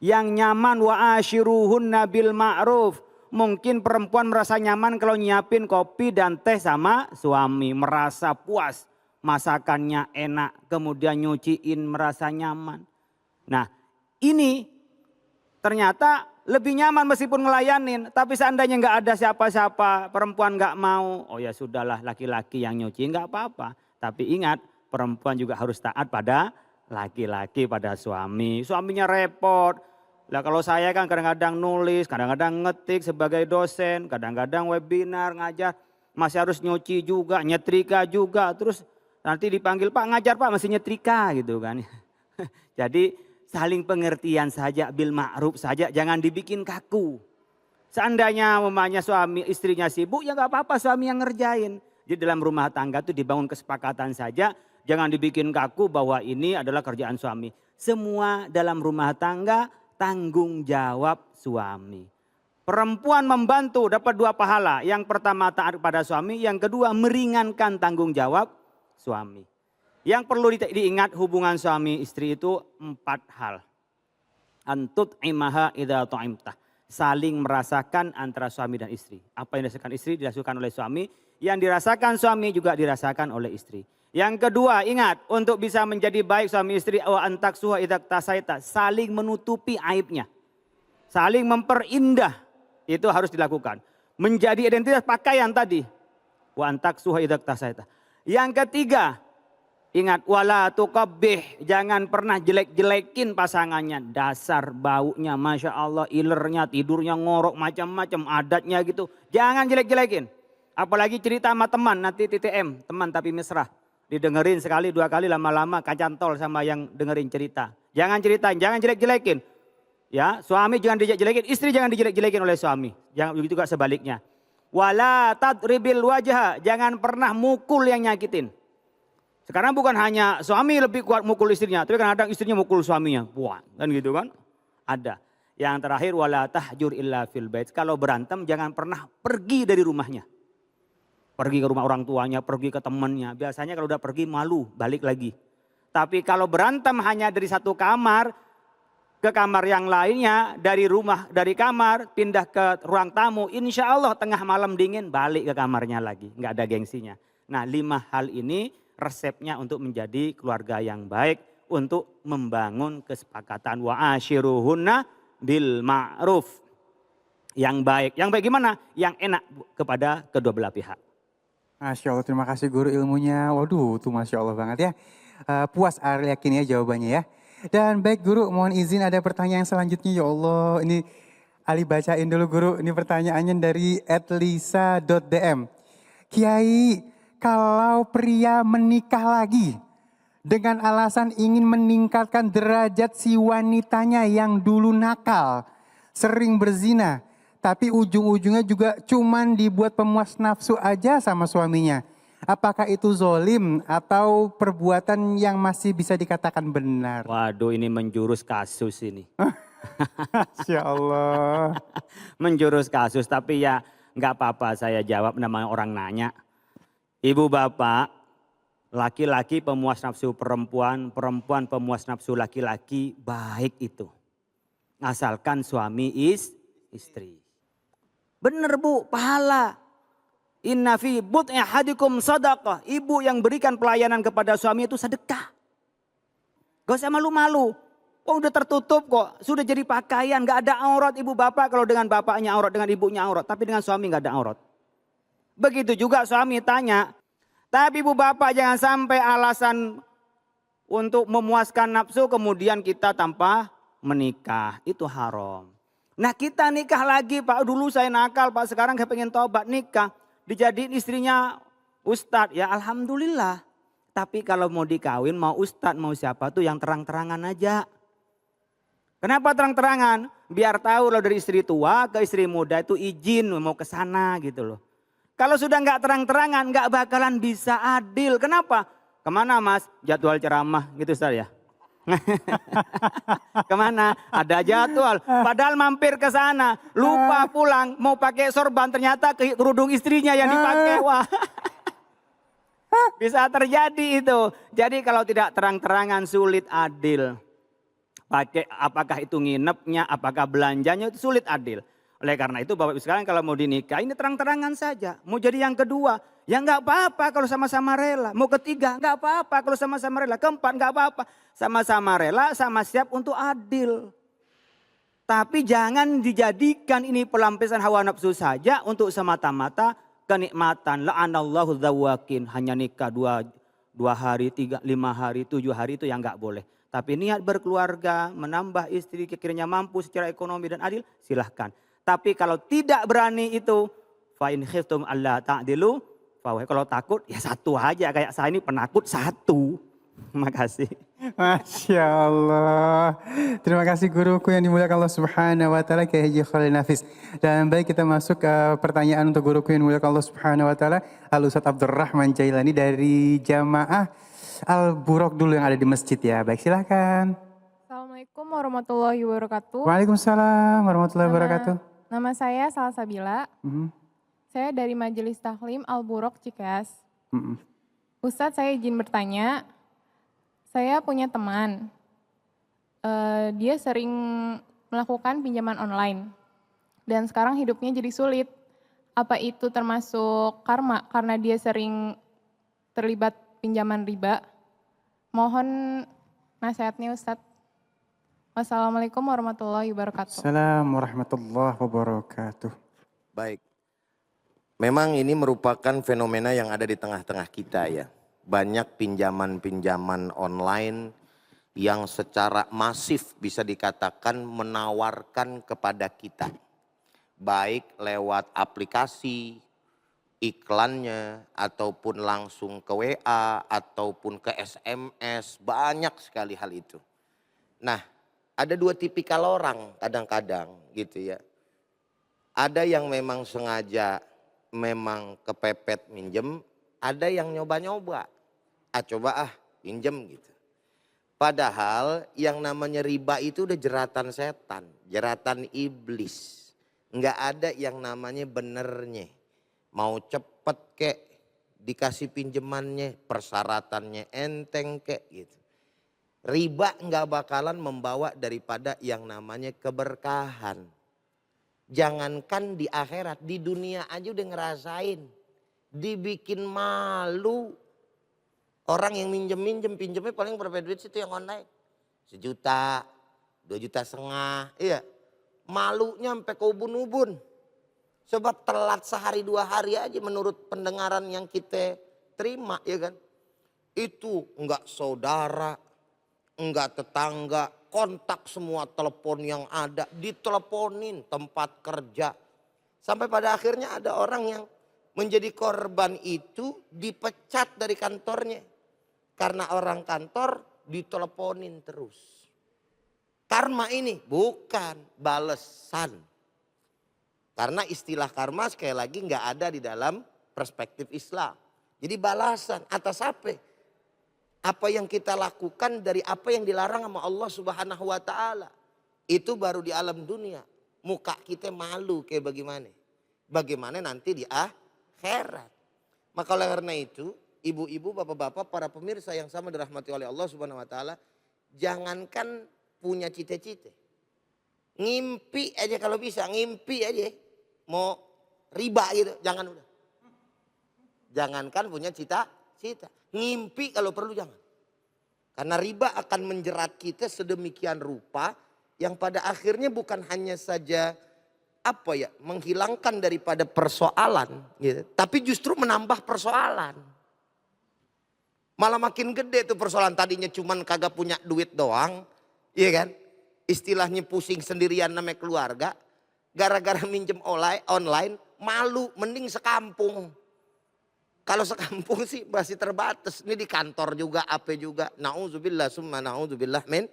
yang nyaman, wa ashiruhunna bil ma'ruf. Mungkin perempuan merasa nyaman kalau nyiapin kopi dan teh sama suami, merasa puas, masakannya enak, kemudian nyuciin merasa nyaman. Nah, ini ternyata lebih nyaman meskipun ngelayanin, tapi seandainya nggak ada siapa-siapa, perempuan nggak mau, oh ya sudahlah laki-laki yang nyuci nggak apa-apa. Tapi ingat, perempuan juga harus taat pada laki-laki, pada suami. Suaminya repot. Lah kalau saya kan kadang-kadang nulis, kadang-kadang ngetik sebagai dosen, kadang-kadang webinar, ngajar. Masih harus nyuci juga, nyetrika juga. Terus nanti dipanggil, Pak ngajar Pak masih nyetrika gitu kan. Jadi saling pengertian saja, bil ma'ruf saja, jangan dibikin kaku. Seandainya mamanya suami istrinya sibuk, ya nggak apa-apa suami yang ngerjain. Jadi dalam rumah tangga itu dibangun kesepakatan saja. Jangan dibikin kaku bahwa ini adalah kerjaan suami. Semua dalam rumah tangga tanggung jawab suami. Perempuan membantu dapat 2 pahala. Yang pertama taat kepada suami. Yang kedua meringankan tanggung jawab suami. Yang perlu diingat hubungan suami istri itu 4 hal. Antut imaha idha tu'imtah. Saling merasakan antara suami dan istri. Apa yang dirasakan istri dirasakan oleh suami. Yang dirasakan suami juga dirasakan oleh istri. Yang kedua, ingat untuk bisa menjadi baik suami istri, wa antaksuha idza tasaita, saling menutupi aibnya. Saling memperindah, itu harus dilakukan. Menjadi identitas pakaian tadi. Wa antaksuha idza tasaita. Yang ketiga, ingat wala tuqabbih, jangan pernah jelek-jelekin pasangannya. Dasar baunya, Masya Allah, ilernya, tidurnya ngorok, macam-macam adatnya gitu. Jangan jelek-jelekin. Apalagi cerita sama teman, nanti TTM, teman tapi mesra. Didengerin sekali 2 kali lama-lama kacantol sama yang dengerin cerita. Jangan ceritain, jangan jelek-jelekin. Ya, suami jangan dijelek-jelekin, istri jangan dijelek-jelekin oleh suami. Jangan begitu juga sebaliknya. Wala tadribil wajha, jangan pernah mukul yang nyakitin. Sekarang bukan hanya suami lebih kuat mukul istrinya, tapi kadang-kadang istrinya mukul suaminya. Wah, kan gitu kan? Ada. Yang terakhir wala tahjur illa fil bait. Kalau berantem jangan pernah pergi dari rumahnya. Pergi ke rumah orang tuanya, pergi ke temannya. Biasanya kalau udah pergi malu, balik lagi. Tapi kalau berantem hanya dari satu kamar ke kamar yang lainnya, dari rumah, dari kamar pindah ke ruang tamu, insya Allah tengah malam dingin balik ke kamarnya lagi. Nggak ada gengsinya. Nah 5 hal ini resepnya untuk menjadi keluarga yang baik, untuk membangun kesepakatan wa ashiruhunna bil ma'ruf. Yang baik. Yang baik gimana? Yang enak kepada kedua belah pihak. Masya Allah, terima kasih guru ilmunya. Waduh, tuh Masya Allah banget ya. Puas Ariel yakin ya jawabannya ya. Dan baik guru, mohon izin ada pertanyaan selanjutnya ya Allah. Ini Ali bacain dulu guru, ini pertanyaannya dari @lisa.dm. Kiai, kalau pria menikah lagi dengan alasan ingin meningkatkan derajat si wanitanya yang dulu nakal, sering berzina, tapi ujung-ujungnya juga cuman dibuat pemuas nafsu aja sama suaminya. Apakah itu zolim atau perbuatan yang masih bisa dikatakan benar? Waduh ini menjurus kasus ini. Masya Allah. Menjurus kasus tapi ya nggak apa-apa saya jawab namanya orang nanya. Ibu bapak, laki-laki pemuas nafsu perempuan, perempuan pemuas nafsu laki-laki, baik itu. Asalkan suami istri. Bener bu, pahala. Inna fi but'i ahadikum sadaqah. Ibu yang berikan pelayanan kepada suami itu sedekah. Gak usah malu-malu. Oh udah tertutup kok, sudah jadi pakaian, gak ada aurat ibu bapak. Kalau dengan bapaknya aurat, dengan ibunya aurat. Tapi dengan suami gak ada aurat. Begitu juga suami tanya, tapi ibu bapak jangan sampai alasan untuk memuaskan nafsu kemudian kita tanpa menikah. Itu haram. Nah kita nikah lagi Pak, dulu saya nakal Pak, sekarang saya pengen tobat nikah. Dijadiin istrinya ustadz, ya alhamdulillah. Tapi kalau mau dikawin mau ustadz mau siapa tuh yang terang-terangan aja. Kenapa terang-terangan? Biar tahu loh dari istri tua ke istri muda itu izin mau ke sana gitu loh. Kalau sudah nggak terang-terangan nggak bakalan bisa adil. Kenapa? Kemana mas? Jadwal ceramah gitu Ustaz ya. Kemana? Ada jadwal. Padahal mampir ke sana, lupa pulang, mau pakai sorban ternyata kerudung istrinya yang dipakai. Wah. Bisa terjadi itu. Jadi kalau tidak terang-terangan sulit adil. Pakai apakah itu nginepnya, apakah belanjanya itu sulit adil. Oleh karena itu Bapak Ibu sekalian kalau mau dinikah ini terang-terangan saja. Mau jadi yang kedua, ya nggak apa-apa kalau sama-sama rela. Mau ketiga nggak apa-apa kalau sama-sama rela. Keempat nggak apa-apa. Sama-sama rela, sama siap untuk adil. Tapi jangan dijadikan ini pelampiasan hawa nafsu saja untuk semata-mata kenikmatan. La'anallahu dzawwakin. Hanya nikah dua hari, 5 hari, 7 hari itu yang nggak boleh. Tapi niat berkeluarga, menambah istri, kiranya mampu secara ekonomi dan adil, silahkan. Tapi kalau tidak berani itu, fa in khiftum alla ta'dilu, kalau takut ya satu aja. Kayak saya ini penakut satu. Terima kasih. Masya Allah. Terima kasih guruku yang dimuliakan Allah Subhanahu wa taala Kiai Haji Khalil Nafis. Dan baik kita masuk ke pertanyaan untuk guruku yang dimuliakan Allah Subhanahu wa taala Al Ustaz Abdurrahman Jailani dari Jamaah Al-Buraq dulu yang ada di masjid ya. Baik silahkan. Assalamualaikum warahmatullahi wabarakatuh. Waalaikumsalam warahmatullahi wabarakatuh. Nama saya Salsabila. Mhm. Saya dari Majelis Taklim Al-Buraq Cikeas. Mhm. Ustadz saya izin bertanya. Saya punya teman. Dia sering melakukan pinjaman online. Dan sekarang hidupnya jadi sulit. Apa itu termasuk karma karena dia sering terlibat pinjaman riba? Mohon nasihatnya Ustadz. Wassalamualaikum warahmatullahi wabarakatuh. Assalamualaikum warahmatullahi wabarakatuh. Baik. Memang ini merupakan fenomena yang ada di tengah-tengah kita ya. Banyak pinjaman-pinjaman online yang secara masif bisa dikatakan menawarkan kepada kita. Baik lewat aplikasi, iklannya, ataupun langsung ke WA, ataupun ke SMS, banyak sekali hal itu. Nah, ada dua tipikal orang kadang-kadang gitu ya. Ada yang memang sengaja memang kepepet minjem, ada yang nyoba-nyoba. Coba pinjem gitu. Padahal yang namanya riba itu udah jeratan setan, jeratan iblis. Enggak ada yang namanya benernya. Mau cepet kek dikasih pinjemannya, persyaratannya enteng kek gitu. Riba enggak bakalan membawa daripada yang namanya keberkahan. Jangankan di akhirat, di dunia aja udah ngerasain. dibikin malu. Orang yang minjem pinjemnya paling berapa duit sih itu yang online? 1 juta, 2,5 juta. Iya, malunya sampai ke ubun-ubun. Sebab telat sehari 2 hari aja menurut pendengaran yang kita terima, ya kan. Itu enggak saudara, enggak tetangga, kontak semua telepon yang ada, diteleponin tempat kerja. Sampai pada akhirnya ada orang yang menjadi korban itu dipecat dari kantornya. Karena orang kantor diteleponin terus. Karma ini bukan balesan. Karena istilah karma sekali lagi nggak ada di dalam perspektif Islam. Jadi balasan atas apa? Apa yang kita lakukan dari apa yang dilarang sama Allah Subhanahu wa taala. Itu baru di alam dunia. Muka kita malu kayak bagaimana? Bagaimana nanti di akhirat. Maka oleh karena itu, ibu-ibu, bapak-bapak, para pemirsa yang sama dirahmati oleh Allah Subhanahu wa taala, jangankan punya cita-cita. Ngimpi aja kalau bisa, ngimpi aja. Mau riba gitu, jangan udah. Jangankan punya cita-cita, ngimpi kalau perlu jangan. Karena riba akan menjerat kita sedemikian rupa yang pada akhirnya bukan hanya saja menghilangkan daripada persoalan, gitu, tapi justru menambah persoalan. Malah makin gede tuh persoalan, tadinya cuman kagak punya duit doang, iya kan? Istilahnya pusing sendirian namanya keluarga, gara-gara minjem online malu, mending sekampung. Kalau sekampung sih masih terbatas, ini di kantor juga, apa juga. Nauzubillah summa nauzubillah min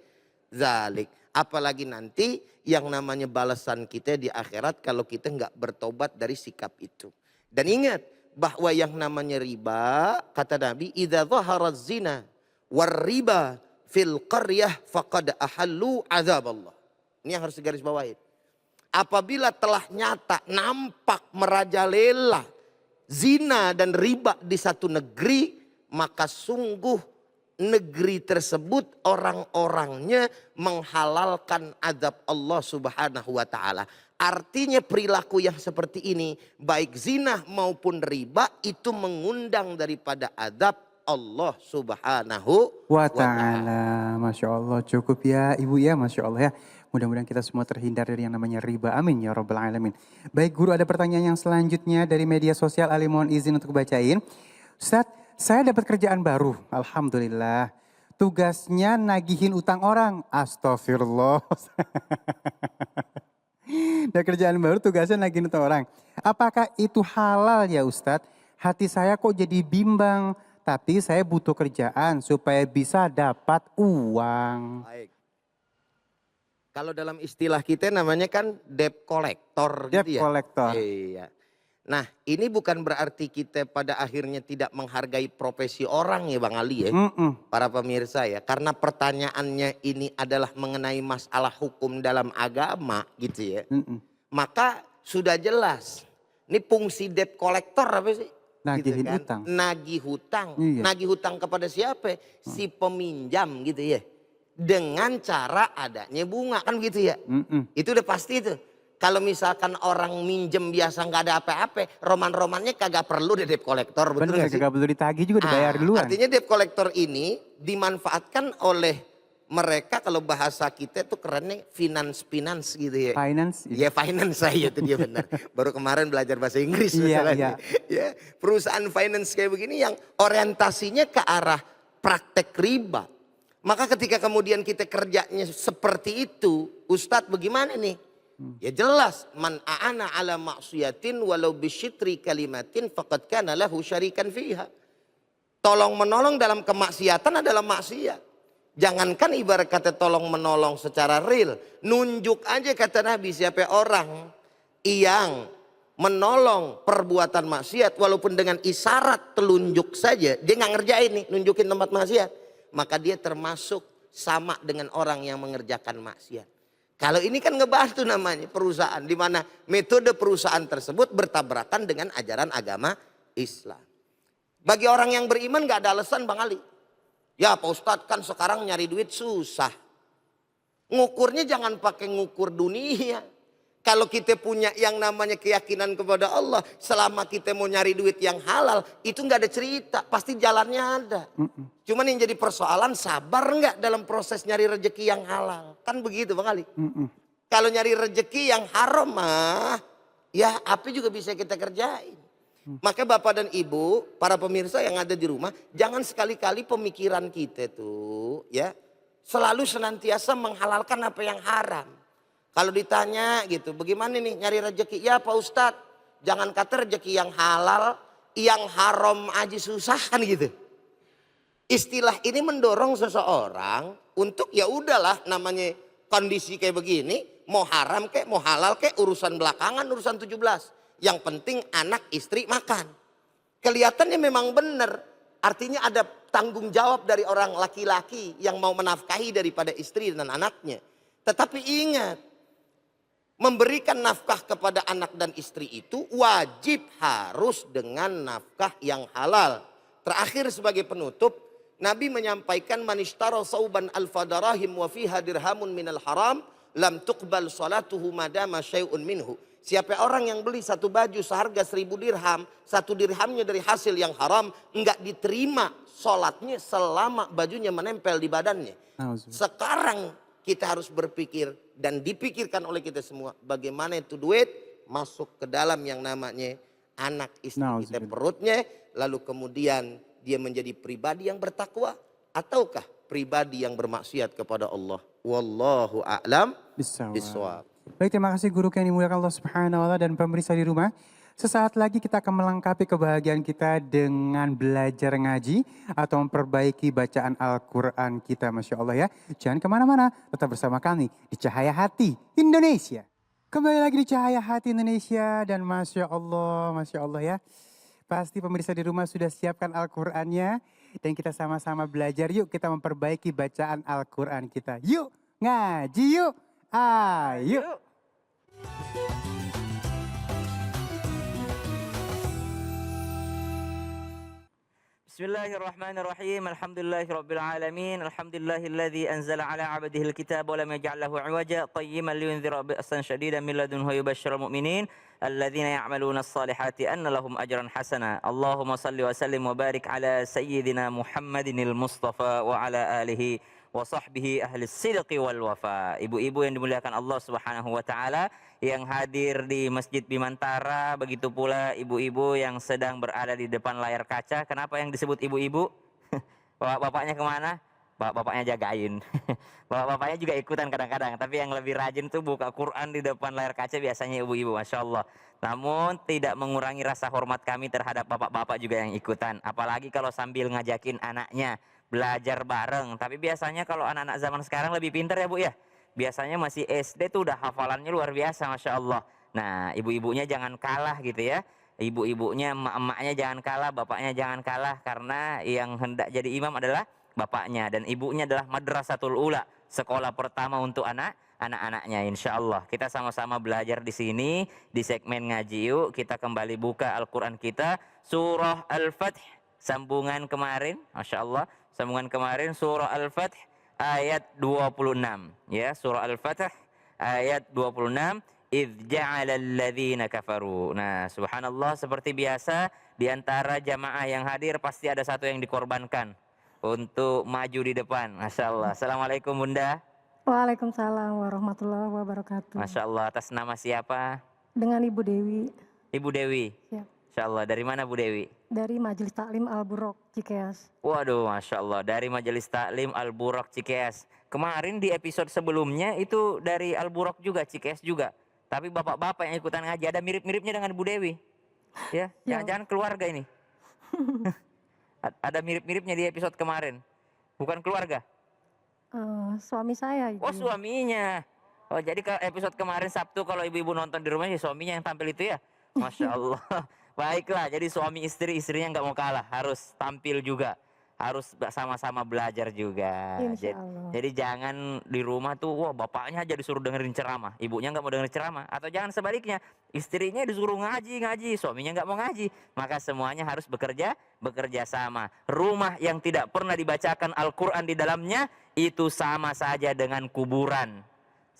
zalik. Apalagi nanti yang namanya balasan kita di akhirat kalau kita nggak bertobat dari sikap itu. Dan ingat bahwa yang namanya riba, kata Nabi, idza dhahara zina war riba fil qaryah faqad ahallu azaballah. Ini yang harus digarisbawahi. Apabila telah nyata, nampak merajalela zina dan riba di satu negeri, maka sungguh negeri tersebut orang-orangnya menghalalkan azab Allah Subhanahu wa taala. Artinya perilaku yang seperti ini, baik zina maupun riba, itu mengundang daripada azab Allah Subhanahu wa ta'ala. Masya Allah, cukup ya Ibu ya, Masya Allah ya. Mudah-mudahan kita semua terhindar dari yang namanya riba. Amin ya Rabbal Alamin. Baik guru, ada pertanyaan yang selanjutnya dari media sosial. Ali mohon izin untuk bacain. Ustaz, saya dapat kerjaan baru. Alhamdulillah. Tugasnya nagihin utang orang. Astagfirullah. Dan kerjaan baru tugasnya nagihin utang orang. Apakah itu halal ya Ustadz? Hati saya kok jadi bimbang. Tapi saya butuh kerjaan supaya bisa dapat uang. Baik. Kalau dalam istilah kita namanya kan debt collector Debt gitu ya. collector. Iya. Nah, ini bukan berarti kita pada akhirnya tidak menghargai profesi orang ya Bang Ali ya. Para pemirsa ya. Karena pertanyaannya ini adalah mengenai masalah hukum dalam agama gitu ya. Maka sudah jelas. Ini fungsi debt collector apa sih? Nagihin gitu kan? utang. Nagih hutang. Iya. Nagih hutang kepada siapa? Si peminjam gitu ya. Dengan cara adanya bunga kan gitu ya. Itu udah pasti itu. Kalau misalkan orang minjem biasa nggak ada apa-apa, roman-romannya kagak perlu deh debt collector, betul Bener, nggak sih? gak perlu ditagih juga, dibayar duluan. Artinya debt collector ini dimanfaatkan oleh mereka, kalau bahasa kita tuh kerennya finance gitu ya. Finance? Ya finance saya itu dia benar. Baru kemarin belajar bahasa Inggris. Iya. Ya, perusahaan finance kayak begini yang orientasinya ke arah praktek riba. Maka ketika kemudian kita kerjanya seperti itu, Ustadz bagaimana nih? Ya jelas, man a'ana ala maksiatin walau bisyitri kalimatin faqad kana lahu syarikan fiha. Tolong menolong dalam kemaksiatan adalah maksiat. Jangankan ibarat kata tolong menolong secara real, nunjuk aja kata Nabi siapa orang yang menolong perbuatan maksiat walaupun dengan isyarat telunjuk saja, dia nggak ngerjain nih, nunjukin tempat maksiat, maka dia termasuk sama dengan orang yang mengerjakan maksiat. Kalau ini kan ngebantu namanya perusahaan, di mana metode perusahaan tersebut bertabrakan dengan ajaran agama Islam. Bagi orang yang beriman gak ada alasan Bang Ali. Ya Pak Ustadz kan sekarang nyari duit susah. Ngukurnya jangan pakai ngukur dunia. Kalau kita punya yang namanya keyakinan kepada Allah, selama kita mau nyari duit yang halal, itu nggak ada cerita, pasti jalannya ada. Cuman yang jadi persoalan, sabar nggak dalam proses nyari rezeki yang halal. Kan begitu Bang Ali. Kalau nyari rezeki yang haram mah, ya apa juga bisa kita kerjain. Maka Bapak dan Ibu, para pemirsa yang ada di rumah, jangan sekali-kali pemikiran kita tuh ya selalu senantiasa menghalalkan apa yang haram. Kalau ditanya gitu, bagaimana nih nyari rezeki? Ya Pak Ustadz, jangan kata rezeki yang halal, yang haram aja susah kan gitu. Istilah ini mendorong seseorang untuk ya udahlah namanya kondisi kayak begini, mau haram kek, mau halal kek, urusan belakangan, urusan 17. Yang penting anak istri makan. Kelihatannya memang benar, artinya ada tanggung jawab dari orang laki-laki yang mau menafkahi daripada istri dan anaknya. Tetapi ingat, memberikan nafkah kepada anak dan istri itu wajib harus dengan nafkah yang halal. Terakhir sebagai penutup, Nabi menyampaikan manishtara sauban alfadarahim wa fiha dirhamun minal haram lam tuqbal salatuhu madama syai'un minhu. Siapa orang yang beli satu baju seharga 1000 dirham, satu dirhamnya dari hasil yang haram, enggak diterima sholatnya selama bajunya menempel di badannya. Sekarang kita harus berpikir dan dipikirkan oleh kita semua bagaimana itu duit masuk ke dalam yang namanya anak istri kita perutnya, lalu kemudian dia menjadi pribadi yang bertakwa ataukah pribadi yang bermaksiat kepada Allah. Wallahu a'lam bishawab. Baik, terima kasih guru yang dimuliakan Allah Subhanahu wa taala dan pemirsa di rumah. Sesaat lagi kita akan melengkapi kebahagiaan kita dengan belajar ngaji atau memperbaiki bacaan Al-Quran kita. Masya Allah ya. Jangan kemana-mana, tetap bersama kami di Cahaya Hati Indonesia. Kembali lagi di Cahaya Hati Indonesia dan Masya Allah ya. Pasti pemirsa di rumah sudah siapkan Al-Qurannya. Dan kita sama-sama belajar yuk, kita memperbaiki bacaan Al-Quran kita. Yuk, ngaji yuk, ayo. Bismillahirrahmanirrahim. Alhamdulillahirabbil alamin. Alhamdulillahilladzi anzala ala 'abdihi alkitaba wa lam yaj'al lahu 'iwaja qayyiman liyunzira ba'san shadidan min ladunhu wa yubashshiral mu'minin alladzina ya'maluna as-salihati anna lahum ajran hasana. Allahumma shalli wa sallim wa barik ala sayyidina Muhammadinil Mustafa wa ala alihi wa sahbihi ahli sidqi wal wafa. Ibu-ibu yang dimuliakan Allah Subhanahu wa taala yang hadir di Masjid Bimantara, begitu pula ibu-ibu yang sedang berada di depan layar kaca. Kenapa yang disebut ibu-ibu? Bapak-bapaknya kemana? Bapak-bapaknya jagain. Bapak-bapaknya juga ikutan kadang-kadang, tapi yang lebih rajin tuh buka Quran di depan layar kaca biasanya ibu-ibu, Masya Allah. Namun tidak mengurangi rasa hormat kami terhadap bapak-bapak juga yang ikutan. Apalagi kalau sambil ngajakin anaknya belajar bareng. Tapi biasanya kalau anak-anak zaman sekarang lebih pintar ya Bu ya. Biasanya masih SD tuh udah hafalannya luar biasa, Masya Allah. Nah, ibu-ibunya jangan kalah gitu ya. Ibu-ibunya, emak-emaknya jangan kalah, bapaknya jangan kalah. Karena yang hendak jadi imam adalah bapaknya. Dan ibunya adalah madrasatul ula, sekolah pertama untuk anak-anaknya. Insya Allah kita sama-sama belajar di sini, di segmen ngaji yuk. Kita kembali buka Al-Quran kita, surah Al-Fath. Sambungan kemarin, Masya Allah. Sambungan kemarin surah Al-Fath ayat 26 ya, surah Al-Fatih ayat 26, idz ja'alal ladzina kafaru. Nah, subhanallah, seperti biasa di antara jamaah yang hadir pasti ada satu yang dikorbankan untuk maju di depan. Masya Allah. Assalamualaikum Bunda. Waalaikumsalam warahmatullahi wabarakatuh. Masya Allah, atas nama siapa? Dengan Ibu Dewi. Ibu Dewi. Siap. Masya Allah, dari mana Bu Dewi? Dari Majelis Taklim Al-Burok Cikeas. Waduh, Masya Allah, dari Majelis Taklim Al-Burok Cikeas. Kemarin di episode sebelumnya itu dari Al-Burok juga, Cikeas juga. Tapi bapak-bapak yang ikutan ngaji ada mirip-miripnya dengan Bu Dewi. Ya, jangan-jangan keluarga ini. Ada mirip-miripnya di episode kemarin. Bukan keluarga? Suami saya. Oh, suaminya. Oh, jadi ke episode kemarin Sabtu kalau ibu-ibu nonton di rumah ya suaminya yang tampil itu ya. Masya Allah. Baiklah, jadi suami istri, istrinya nggak mau kalah, harus tampil juga, harus sama-sama belajar juga. Jadi jangan di rumah tuh, wah bapaknya aja disuruh dengerin ceramah, ibunya nggak mau dengerin ceramah, atau jangan sebaliknya, istrinya disuruh ngaji, suaminya nggak mau ngaji. Maka semuanya harus bekerja sama. Rumah yang tidak pernah dibacakan Al-Quran di dalamnya itu sama saja dengan kuburan.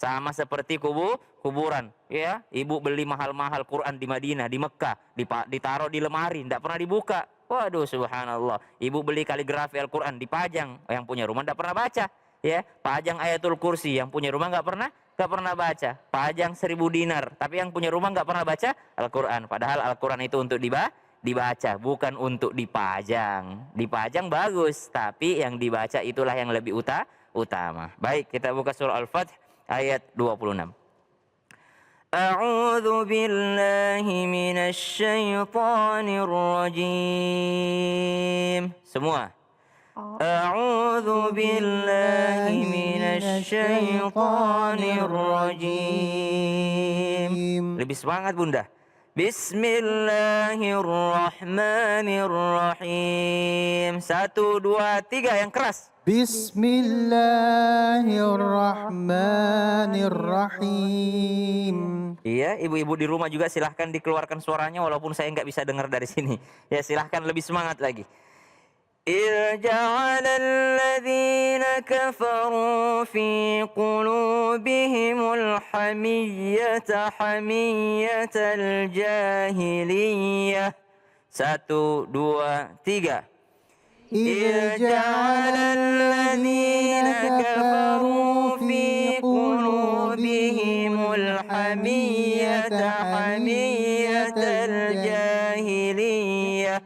Sama seperti kuburan, ya. Ibu beli mahal-mahal Quran di Madinah, di Mekah, ditaruh di lemari, tidak pernah dibuka. Waduh, subhanallah. Ibu beli kaligrafi Al-Quran, dipajang. Yang punya rumah tidak pernah baca, ya. Pajang Ayatul Kursi, yang punya rumah nggak pernah baca. Pajang 1000 dinar, tapi yang punya rumah nggak pernah baca Al-Quran. Padahal Al-Quran itu untuk dibaca, bukan untuk dipajang. Dipajang bagus, tapi yang dibaca itulah yang lebih utama. Baik, kita buka surah Al-Fath ayat 26. A'udzu billahi minasy syaithanir rajim. Semua. A'udzu billahi minasy syaithanir rajim. Lebih semangat Bunda. Bismillahirrahmanirrahim. 1, 2, 3 yang keras. Bismillahirrahmanirrahim. Iya, ibu-ibu di rumah juga silahkan dikeluarkan suaranya walaupun saya nggak bisa dengar dari sini. Ya, silahkan lebih semangat lagi. إِرْجَعَلَ الَّذِينَ كَفَرُوا فِي قُلُوبِهِمُ الْحَمِيَّةَ حَمِيَّةَ الْجَاهِلِيَّةِ 1, 2, 3 إِرْجَعَلَ الَّذِينَ كَفَرُوا فِي قُلُوبِهِمُ الْحَمِيَّةَ حَمِيَّةَ الْجَاهِلِيَّةِ.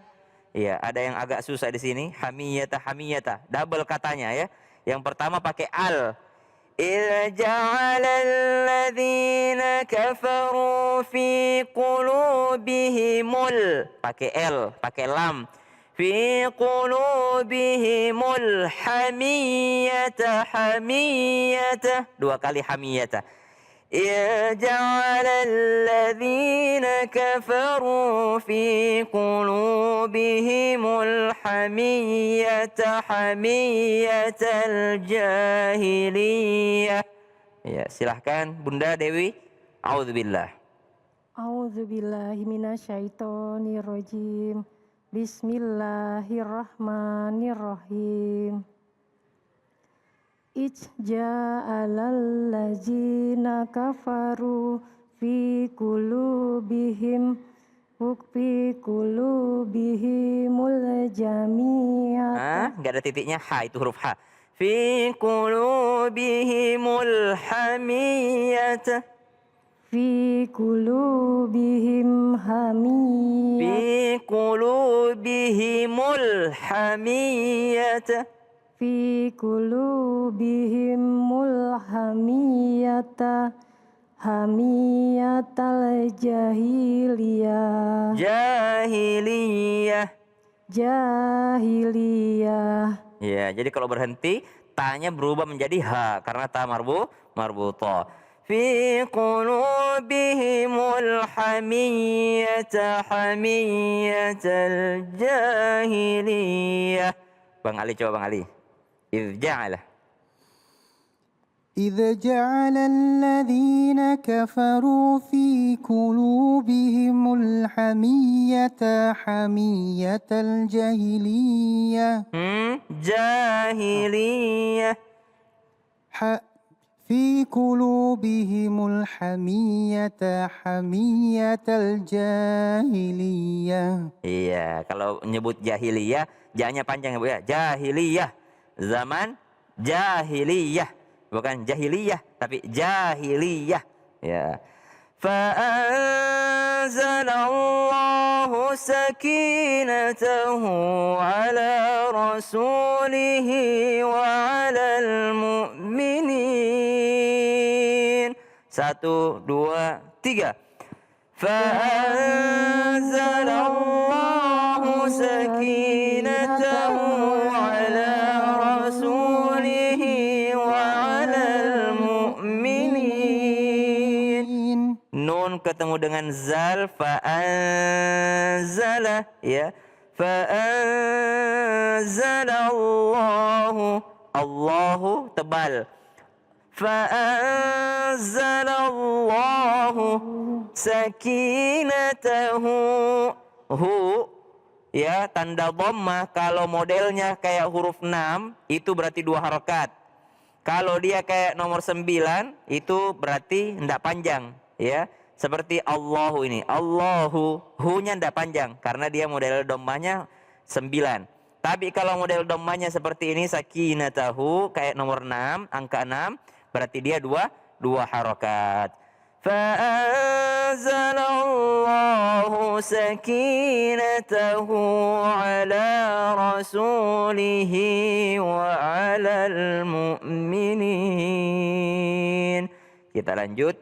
Ya, ada yang agak susah di sini. Hamiyata, double katanya ya. Yang pertama pakai al. Irja'alal ladzina kafaru fi qulubihimul. Pakai l, pakai lam. Fi qulubihimul hamiyata. 2 kali hamiyata. إِرْجَعَلَ الَّذِينَ كَفَرُوا فِي قُلُوبِهِمُ الْحَمِيَّةَ حَمِيَّةَ الْجَاهِلِيَّةِ. Ya, silahkan Bunda Dewi. A'udzubillah. A'udzubillahi minasyaitonirrajim. Bismillahirrahmanirrahim. Ijja'alal ladzina kafaru fi qulubihimul jami'ah. Enggak ada titiknya, ha itu huruf ha. Fi qulubihimul hamiyata. Fi qulubihim hamiyah. Fi qulubihimul hamiyata. Fi qulubihimul hamiyatal jahiliyah. Jahiliyah. Ya, jadi kalau berhenti ta-nya berubah menjadi ha karena ta marbuthah. Fi qulubihimul hamiyatal jahiliyah. Bang Ali, coba Bang Ali. إِذْ جَعَلَ الَّذِينَ كَفَرُوا فِي قُلُوبِهِمُ الْحَمِيَّةَ حَمِيَّةَ الْجَاهِلِيَّةِ. Jahiliyah. في قلوبهم الحمية حمية الجاهلية. Iya, kalau nyebut jahiliyah, ja-nya panjang ya Bu ya. Jahiliyah, zaman jahiliyah, bukan jahiliyah, tapi jahiliyah. Ya. فأنزل الله سكينته على رسوله وعلى المؤمنين. 1, 2, 3. فأنزل الله سكينته على رسوله وعلى المؤمنين. Nun ketemu dengan zal, fa'anzala ya. Fa'anzalallahu, Allahu tebal. Fa'anzalallahu sakinatahu, hu ya, tanda dhammah kalau modelnya kayak huruf 6 itu berarti 2 harakat. Kalau dia kayak nomor 9 itu berarti tidak panjang, ya. Seperti Allahu ini. Allahu, hu-nya tidak panjang karena dia model dommanya 9. Tapi kalau model dommanya seperti ini sakinatahu kayak nomor 6, angka 6, berarti dia dua harokat. فأنزل الله سكينته على رسوله وعلى المؤمنين. Kita lanjut.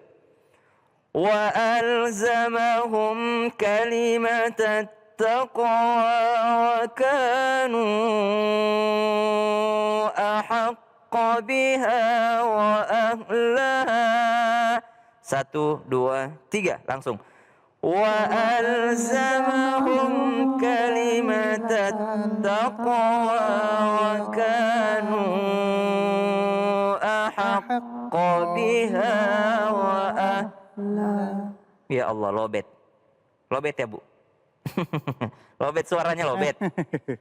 وألزمهم كلمة التقوى وكانوا أحق بها وأهلها. 1, 2, 3 langsung. Wa alzamahum kalimatat taqwa wa kanu ahaqqa biha wa Ya Allah, lobet. Lobet ya, Bu. Lobet suaranya lobet.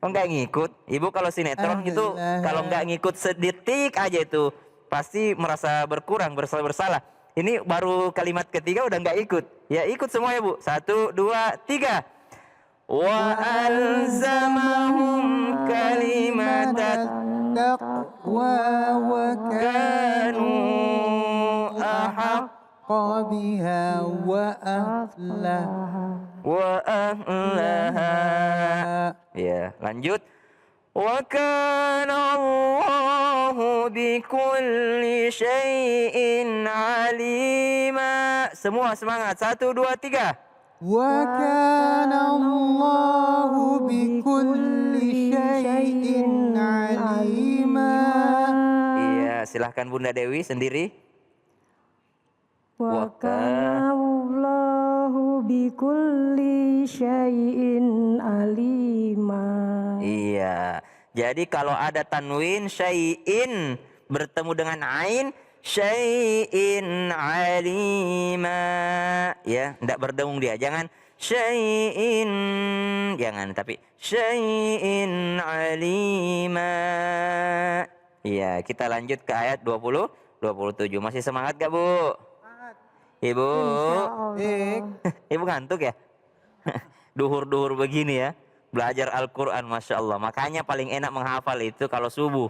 Oh, enggak ngikut. Ibu kalau sinetron gitu, kalau enggak ngikut sedetik aja itu pasti merasa berkurang, bersalah. Ini baru kalimat ketiga udah nggak ikut. Ya ikut semua ya Bu. 1, 2, 3. Wa alzamahum kalimatat taqwa wa kanu ahaqqa biha wa ahlaha. Ya, lanjut. Wa kana Allahu bikulli syai'in alima. Semua semangat. 1, 2, 3. Wa kana Allahu bikulli syai'in alima. Iya, silahkan Bunda Dewi sendiri. Wa kana Allahu bikulli syai'in alima. Iya. Jadi kalau ada tanwin syai'in bertemu dengan ain syai'in alima. Ya, enggak berdengung dia. Jangan syai'in, jangan, tapi syai'in alima. Iya, kita lanjut ke ayat 20 27. Masih semangat gak, Bu? Ibu. Ibu ngantuk ya? Duhur-duhur begini ya. Belajar Al-Quran, Masya Allah. Makanya paling enak menghafal itu kalau subuh.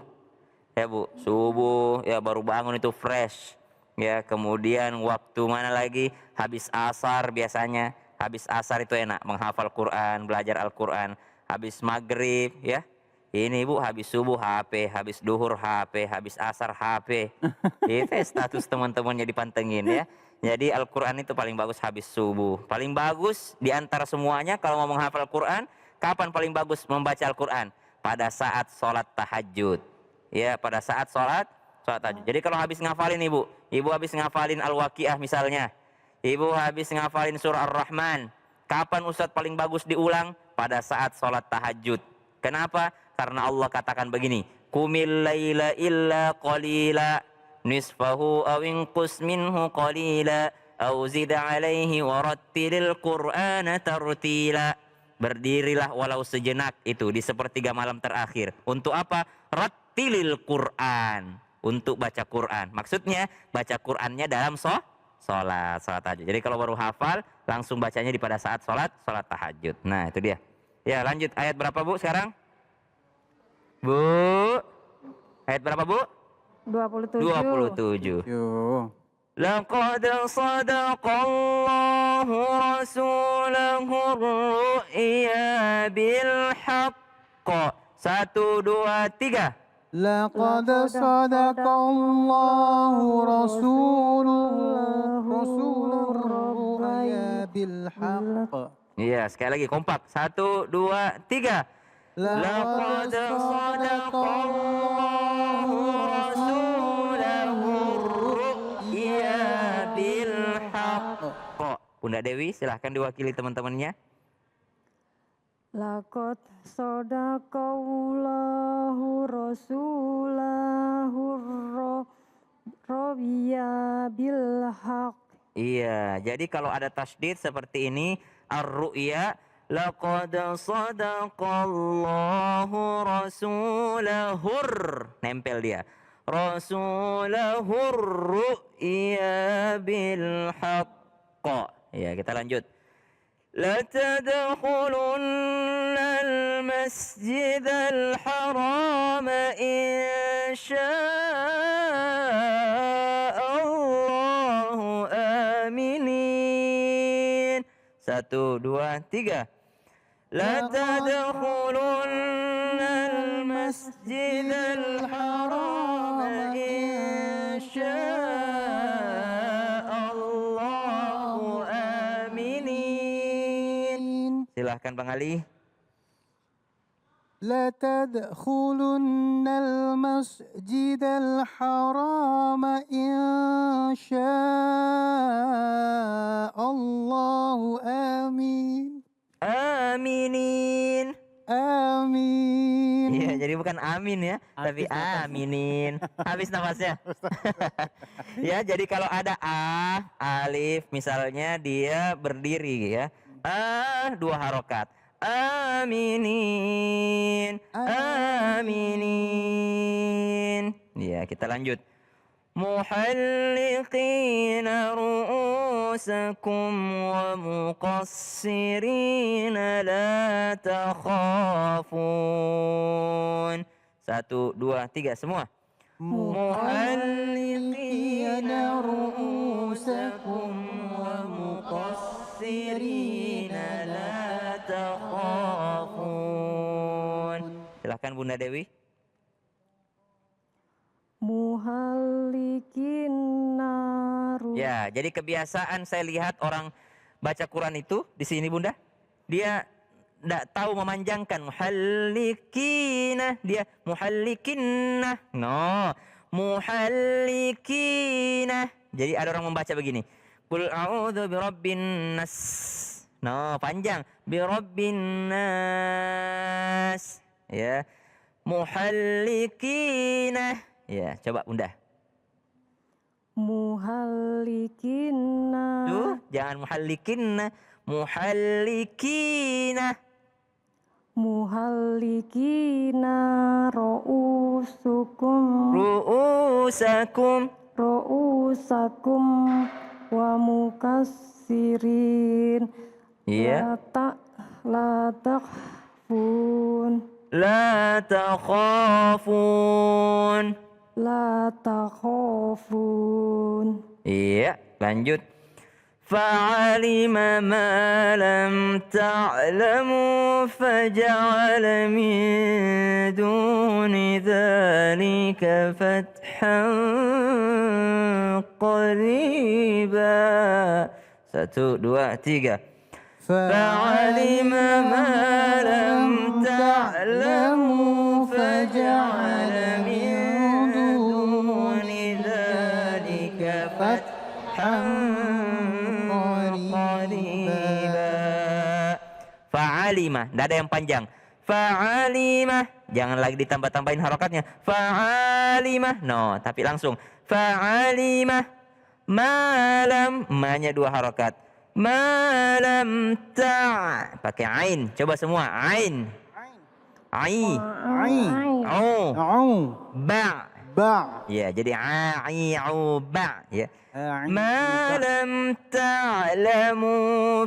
Ya Bu, subuh ya baru bangun itu fresh. Ya, kemudian waktu mana lagi? Habis asar biasanya. Habis asar itu enak menghafal Quran, belajar Al-Quran. Habis maghrib ya. Ini Bu, habis subuh HP, habis duhur HP, habis asar HP. Itu status teman-temannya dipantengin ya. Jadi Al-Quran itu paling bagus habis subuh. Paling bagus di antara semuanya kalau mau menghafal Quran, kapan paling bagus membaca Al-Quran? Pada saat sholat tahajud. Ya, pada saat sholat tahajud. Jadi kalau habis ngafalin ibu habis ngafalin Al-Waqiah misalnya. Ibu habis ngafalin surah Ar-Rahman. Kapan Ustadz paling bagus diulang? Pada saat sholat tahajud. Kenapa? Karena Allah katakan begini. Qumil laila illa qalila. Nisfahu aw inqus minhu qalila. Aw zid alaihi warattilil Qur'ana tartila. Berdirilah walau sejenak itu di sepertiga malam terakhir. Untuk apa? Rattilil Quran. Untuk baca Quran. Maksudnya baca Qurannya dalam sholat tahajud. Jadi kalau baru hafal langsung bacanya di pada saat sholat tahajud. Nah itu dia. Ya lanjut ayat berapa Bu sekarang? Bu. Ayat berapa Bu? 27. لقد صدق الله رسوله الرؤيا بالحق. 1, 2, 3. لقد صدق الله رسوله الرؤيا بالحق. Iya, sekali lagi kompak. 1, 2, 3. لقد صدق الله رسوله الرؤيا بالحق. Bunda Dewi silahkan diwakili teman-temannya. Laqad sadaqallahu rasulahu robiya bil haq. Iya, jadi kalau ada tasydid seperti ini, ar-ru'ya, laqad sadaqallahu rasulahur, nempel dia. rasulahur ru'ya bil haqq. Ya, kita lanjut. La tadkhulunnal masjidal haram insya'allahu aminin. 1, 2, 3. La tadkhulunnal masjidal haram insya'allahu aminin. Silahkan Bang Ali. La tadkhulunnal masjidal haram insya'allahu amin. Aminin. Amin. Iya, jadi bukan amin ya, tapi aminin. Habis nafasnya. Ya, jadi kalau ada alif misalnya dia berdiri ya. 2 harokat. Aminin. Aminin. Ya, kita lanjut. Muhalliqina ru'usakum wa muqassirina la takhafun. 1, 2, 3 semua. Muhalliqina ru'usakum wa muqassirina la takhafun. Silahkan Bunda Dewi. Muhallikin naru. Ya, jadi kebiasaan saya lihat orang baca Quran itu di sini Bunda, dia tidak tahu memanjangkan. Muhallikina, dia muhallikinna. No, muhallikina. Jadi ada orang membaca begini. Qul a'udzu birabbin nas. No, panjang. Birabbin nas. Ya. Muhallikina. Ya, coba Bunda. Muhallikina. Tuh, jangan muhallikinna, muhallikina. Muhallikina ru'usakum wa mukassirin. Iya. La takhfun. La takhafun. La takhafun. Iya, lanjut. Fa'alima ma lam ta'lamu faja'ala min duni dhalika fathan qariba. 1, 2, 3. Fa'alima ma lam ta'lamu faja'ala min duni dhalika fathan qariba. Fa'alima, tidak ada yang panjang. Fa'alima, jangan lagi ditambah-tambahin harokatnya. Fa'alima, no, tapi langsung. Fa'alima, malam, ma-nya 2 harokat. Malam ta', pakai ain. Coba semua, ain. Ai. Au. Ba. Ya, jadi au ba ya. Malam ta'lamu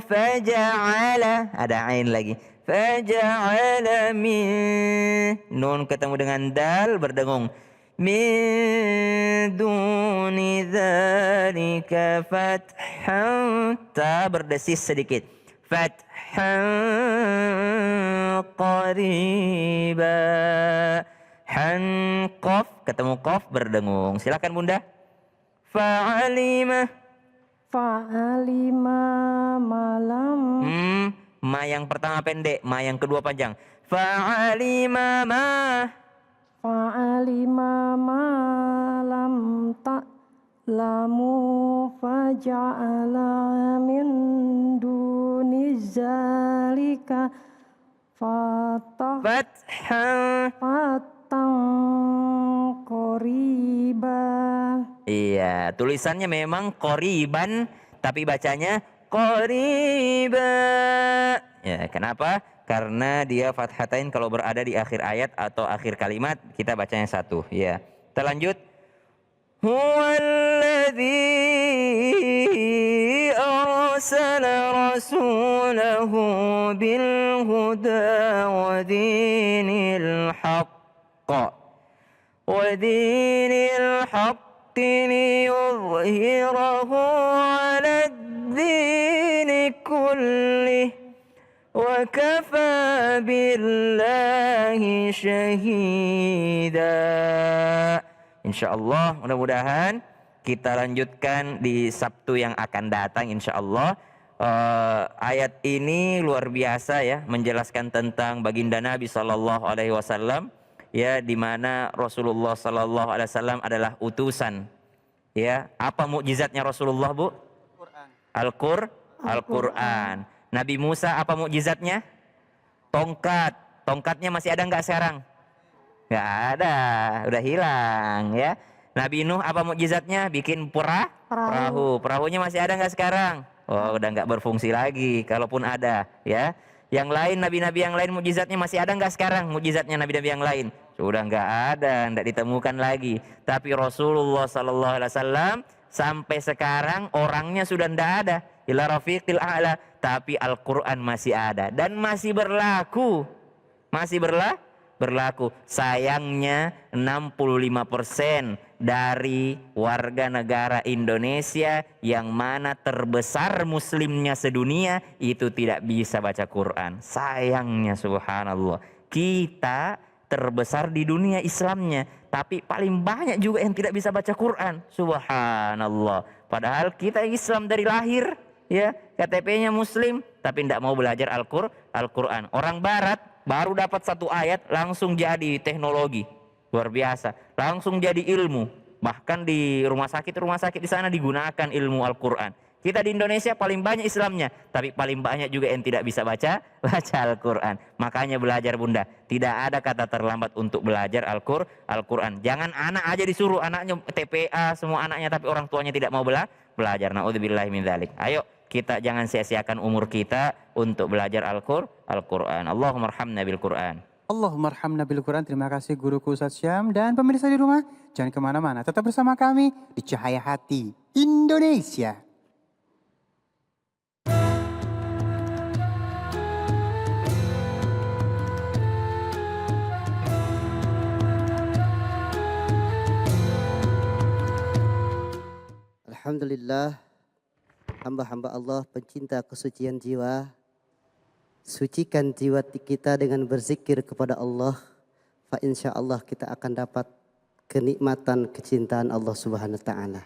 faja'ala, ada ain lagi. Faja'ala min, nun ketemu dengan dal berdengung. Min duni dzalika fathan, ta berdesis sedikit. Fathan qariba. Han qaf ketemu qaf berdengung. Silakan Bunda. Fa'alima. Fa'alima malam. Ma yang pertama pendek, ma yang kedua panjang. Fa'alima ma. Fa'alima malam ta'lamu faja'ala min duni zalika fathan qariba. Iya, tulisannya memang qoriban, tapi bacanya qoriba. Ya, kenapa? Karena dia fathatain kalau berada di akhir ayat atau akhir kalimat, kita bacanya 1. Ya, Kita lanjut. Huwallazi arsala rasulahu bil huda wa dinil haqq liyudhhirahu 'ala ad-din kullih wa kafa billahi syahida. Insyaallah, mudah-mudahan kita lanjutkan di Sabtu yang akan datang insyaallah. Ayat ini luar biasa ya, menjelaskan tentang baginda Nabi sallallahu alaihi wasallam ya, di mana Rasulullah sallallahu alaihi wasallam adalah utusan. Ya, apa mukjizatnya Rasulullah, Bu? Al-Qur'an. Nabi Musa apa mukjizatnya? Tongkat. Tongkatnya masih ada nggak sekarang? Nggak ada, udah hilang ya. Nabi Nuh apa mukjizatnya? Bikin perahu. Perahunya masih ada nggak sekarang? Oh, udah nggak berfungsi lagi, kalaupun ada ya. Yang lain, nabi-nabi yang lain mukjizatnya masih ada nggak sekarang? Mukjizatnya nabi-nabi yang lain sudah nggak ada, nggak ditemukan lagi. Tapi Rasulullah Sallallahu Alaihi Wasallam sampai sekarang orangnya sudah nggak ada. Ila rafiqil a'la, tapi Al-Quran masih ada dan masih berlaku. Berlaku. Sayangnya 65% dari warga negara Indonesia yang mana terbesar muslimnya sedunia itu tidak bisa baca Quran. Sayangnya subhanallah. Kita terbesar di dunia Islamnya, tapi paling banyak juga yang tidak bisa baca Quran. Subhanallah. Padahal kita Islam dari lahir, ya, KTP-nya muslim, tapi tidak mau belajar Al-Quran. Orang barat baru dapat satu ayat langsung jadi teknologi. Luar biasa. Langsung jadi ilmu. Bahkan di rumah sakit di sana digunakan ilmu Al-Quran. Kita di Indonesia paling banyak Islamnya, tapi paling banyak juga yang tidak bisa baca Al-Quran. Makanya belajar Bunda, tidak ada kata terlambat untuk belajar Al-Quran. Jangan anak aja disuruh, anaknya TPA semua anaknya, tapi orang tuanya tidak mau belajar. Na'udzubillahi min dzalik. Ayo kita jangan sia-siakan umur kita untuk belajar Al-Quran. Allahumma arhamna bil Quran. Allahumma arhamna bil Quran. Terima kasih guruku Ustaz Syam. Dan pemirsa di rumah, jangan kemana-mana. Tetap bersama kami di Cahaya Hati Indonesia. Alhamdulillah, hamba-hamba Allah pencinta kesucian jiwa. Sucikan jiwa kita dengan berzikir kepada Allah. Fa insyaallah kita akan dapat kenikmatan kecintaan Allah Subhanahu wa taala.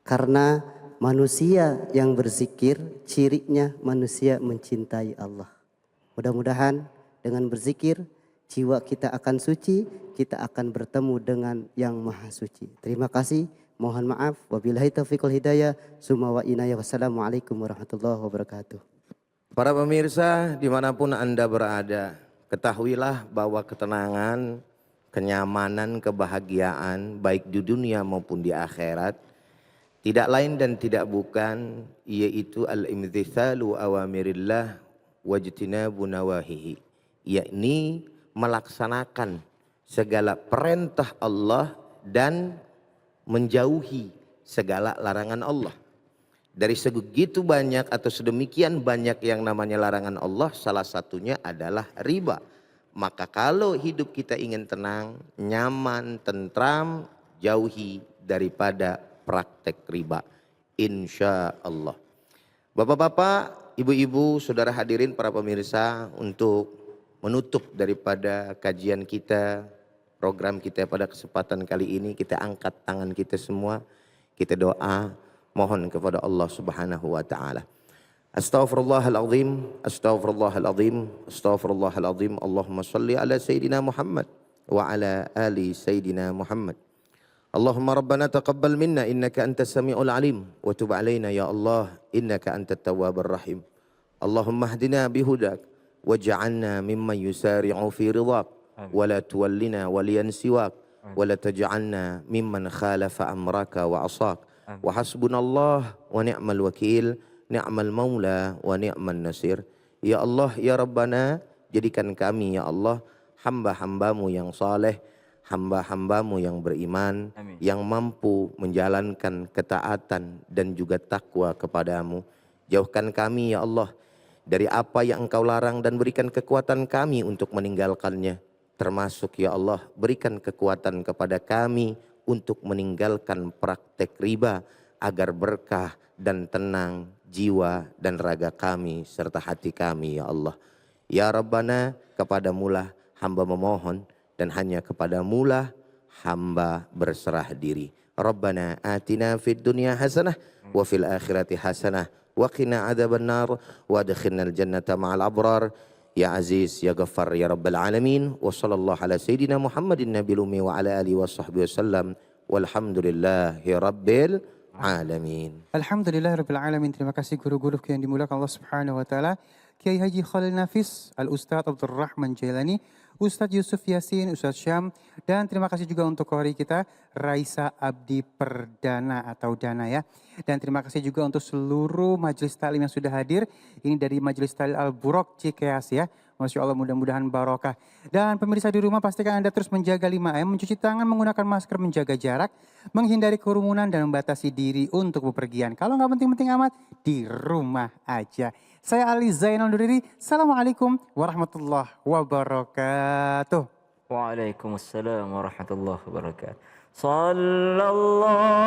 Karena manusia yang berzikir cirinya manusia mencintai Allah. Mudah-mudahan dengan berzikir jiwa kita akan suci, kita akan bertemu dengan yang maha suci. Terima kasih. Mohon maaf. Wabillahi taufiq wal hidayah. Summa wa inayah. Wassalamualaikum warahmatullahi wabarakatuh. Para pemirsa dimanapun Anda berada, ketahuilah bahwa ketenangan, kenyamanan, kebahagiaan baik di dunia maupun di akhirat tidak lain dan tidak bukan yaitu al-imtitsalu awamirillah wajtinabu nawahihi, yakni melaksanakan segala perintah Allah dan menjauhi segala larangan Allah. Dari segitu banyak atau sedemikian banyak yang namanya larangan Allah, salah satunya adalah riba. Maka kalau hidup kita ingin tenang, nyaman, tentram, jauhi daripada praktek riba. Insya Allah. Bapak-bapak, ibu-ibu, saudara hadirin, para pemirsa, untuk menutup daripada kajian kita, program kita pada kesempatan kali ini, kita angkat tangan kita semua, kita doa, mohon kepada Allah Subhanahu wa taala. Astaghfirullahalazim, astaghfirullahalazim, astaghfirullahalazim. Allahumma shalli ala sayidina Muhammad wa ala ali sayidina Muhammad. Allahumma rabbana taqabbal minna innaka antas samiul alim wa tub alaina ya Allah innaka antat tawwabur rahim. Allahumma hdina bihudak waj'alna mimman yusari'u fi ridhak wa la tuwallina waliyan siwak wa la taj'alna mimman khalafa amraka wa asak. Wa hasbunallah wa ni'mal wakil, ni'mal maula wa ni'man nasir. Ya Allah, ya Rabbana, jadikan kami ya Allah hamba-hambamu yang saleh, hamba-hambamu yang beriman, Amin. yang mampu menjalankan ketaatan dan juga takwa kepadamu. Jauhkan kami ya Allah dari apa yang Engkau larang dan berikan kekuatan kami untuk meninggalkannya. Termasuk ya Allah, berikan kekuatan kepada kami untuk meninggalkan praktek riba agar berkah dan tenang jiwa dan raga kami serta hati kami ya Allah. Ya Rabbana, kepadamulah hamba memohon dan hanya kepadamulah hamba berserah diri. Rabbana atina fid dunya hasanah wa fil akhirati hasanah wa qina adzabannar wa adkhilnal jannata ma'al abrar. Ya Aziz, Ya Ghaffar, Ya Rabbal Alamin. Wa sallallahu ala Sayyidina Muhammadin Nabil Ummi wa ala alihi wa sahbihi wasallam. Walhamdulillahi Rabbil Alamin. Alhamdulillah Rabbil Alamin. Terima kasih guru-guru yang dimuliakan Allah Subhanahu wa taala. Kiai Haji Khalil Nafis, Al-Ustadz Abdul Rahman Jailani, Ustadz Yusuf Yasin, Ustadz Syam, dan terima kasih juga untuk kohori kita Raisa Abdi Perdana atau Dana ya. Dan terima kasih juga untuk seluruh majelis taklim yang sudah hadir. Ini dari Majelis Taklim Al-Buraq Cikeas ya. Masya Allah, mudah-mudahan barokah. Dan pemirsa di rumah, pastikan Anda terus menjaga 5M, mencuci tangan, menggunakan masker, menjaga jarak, menghindari kerumunan, dan membatasi diri untuk bepergian. Kalau nggak penting-penting amat, di rumah aja. Saya Ali Zainal Nuriri. Assalamualaikum warahmatullahi wabarakatuh. Waalaikumsalam warahmatullahi wabarakatuh. Sallallahu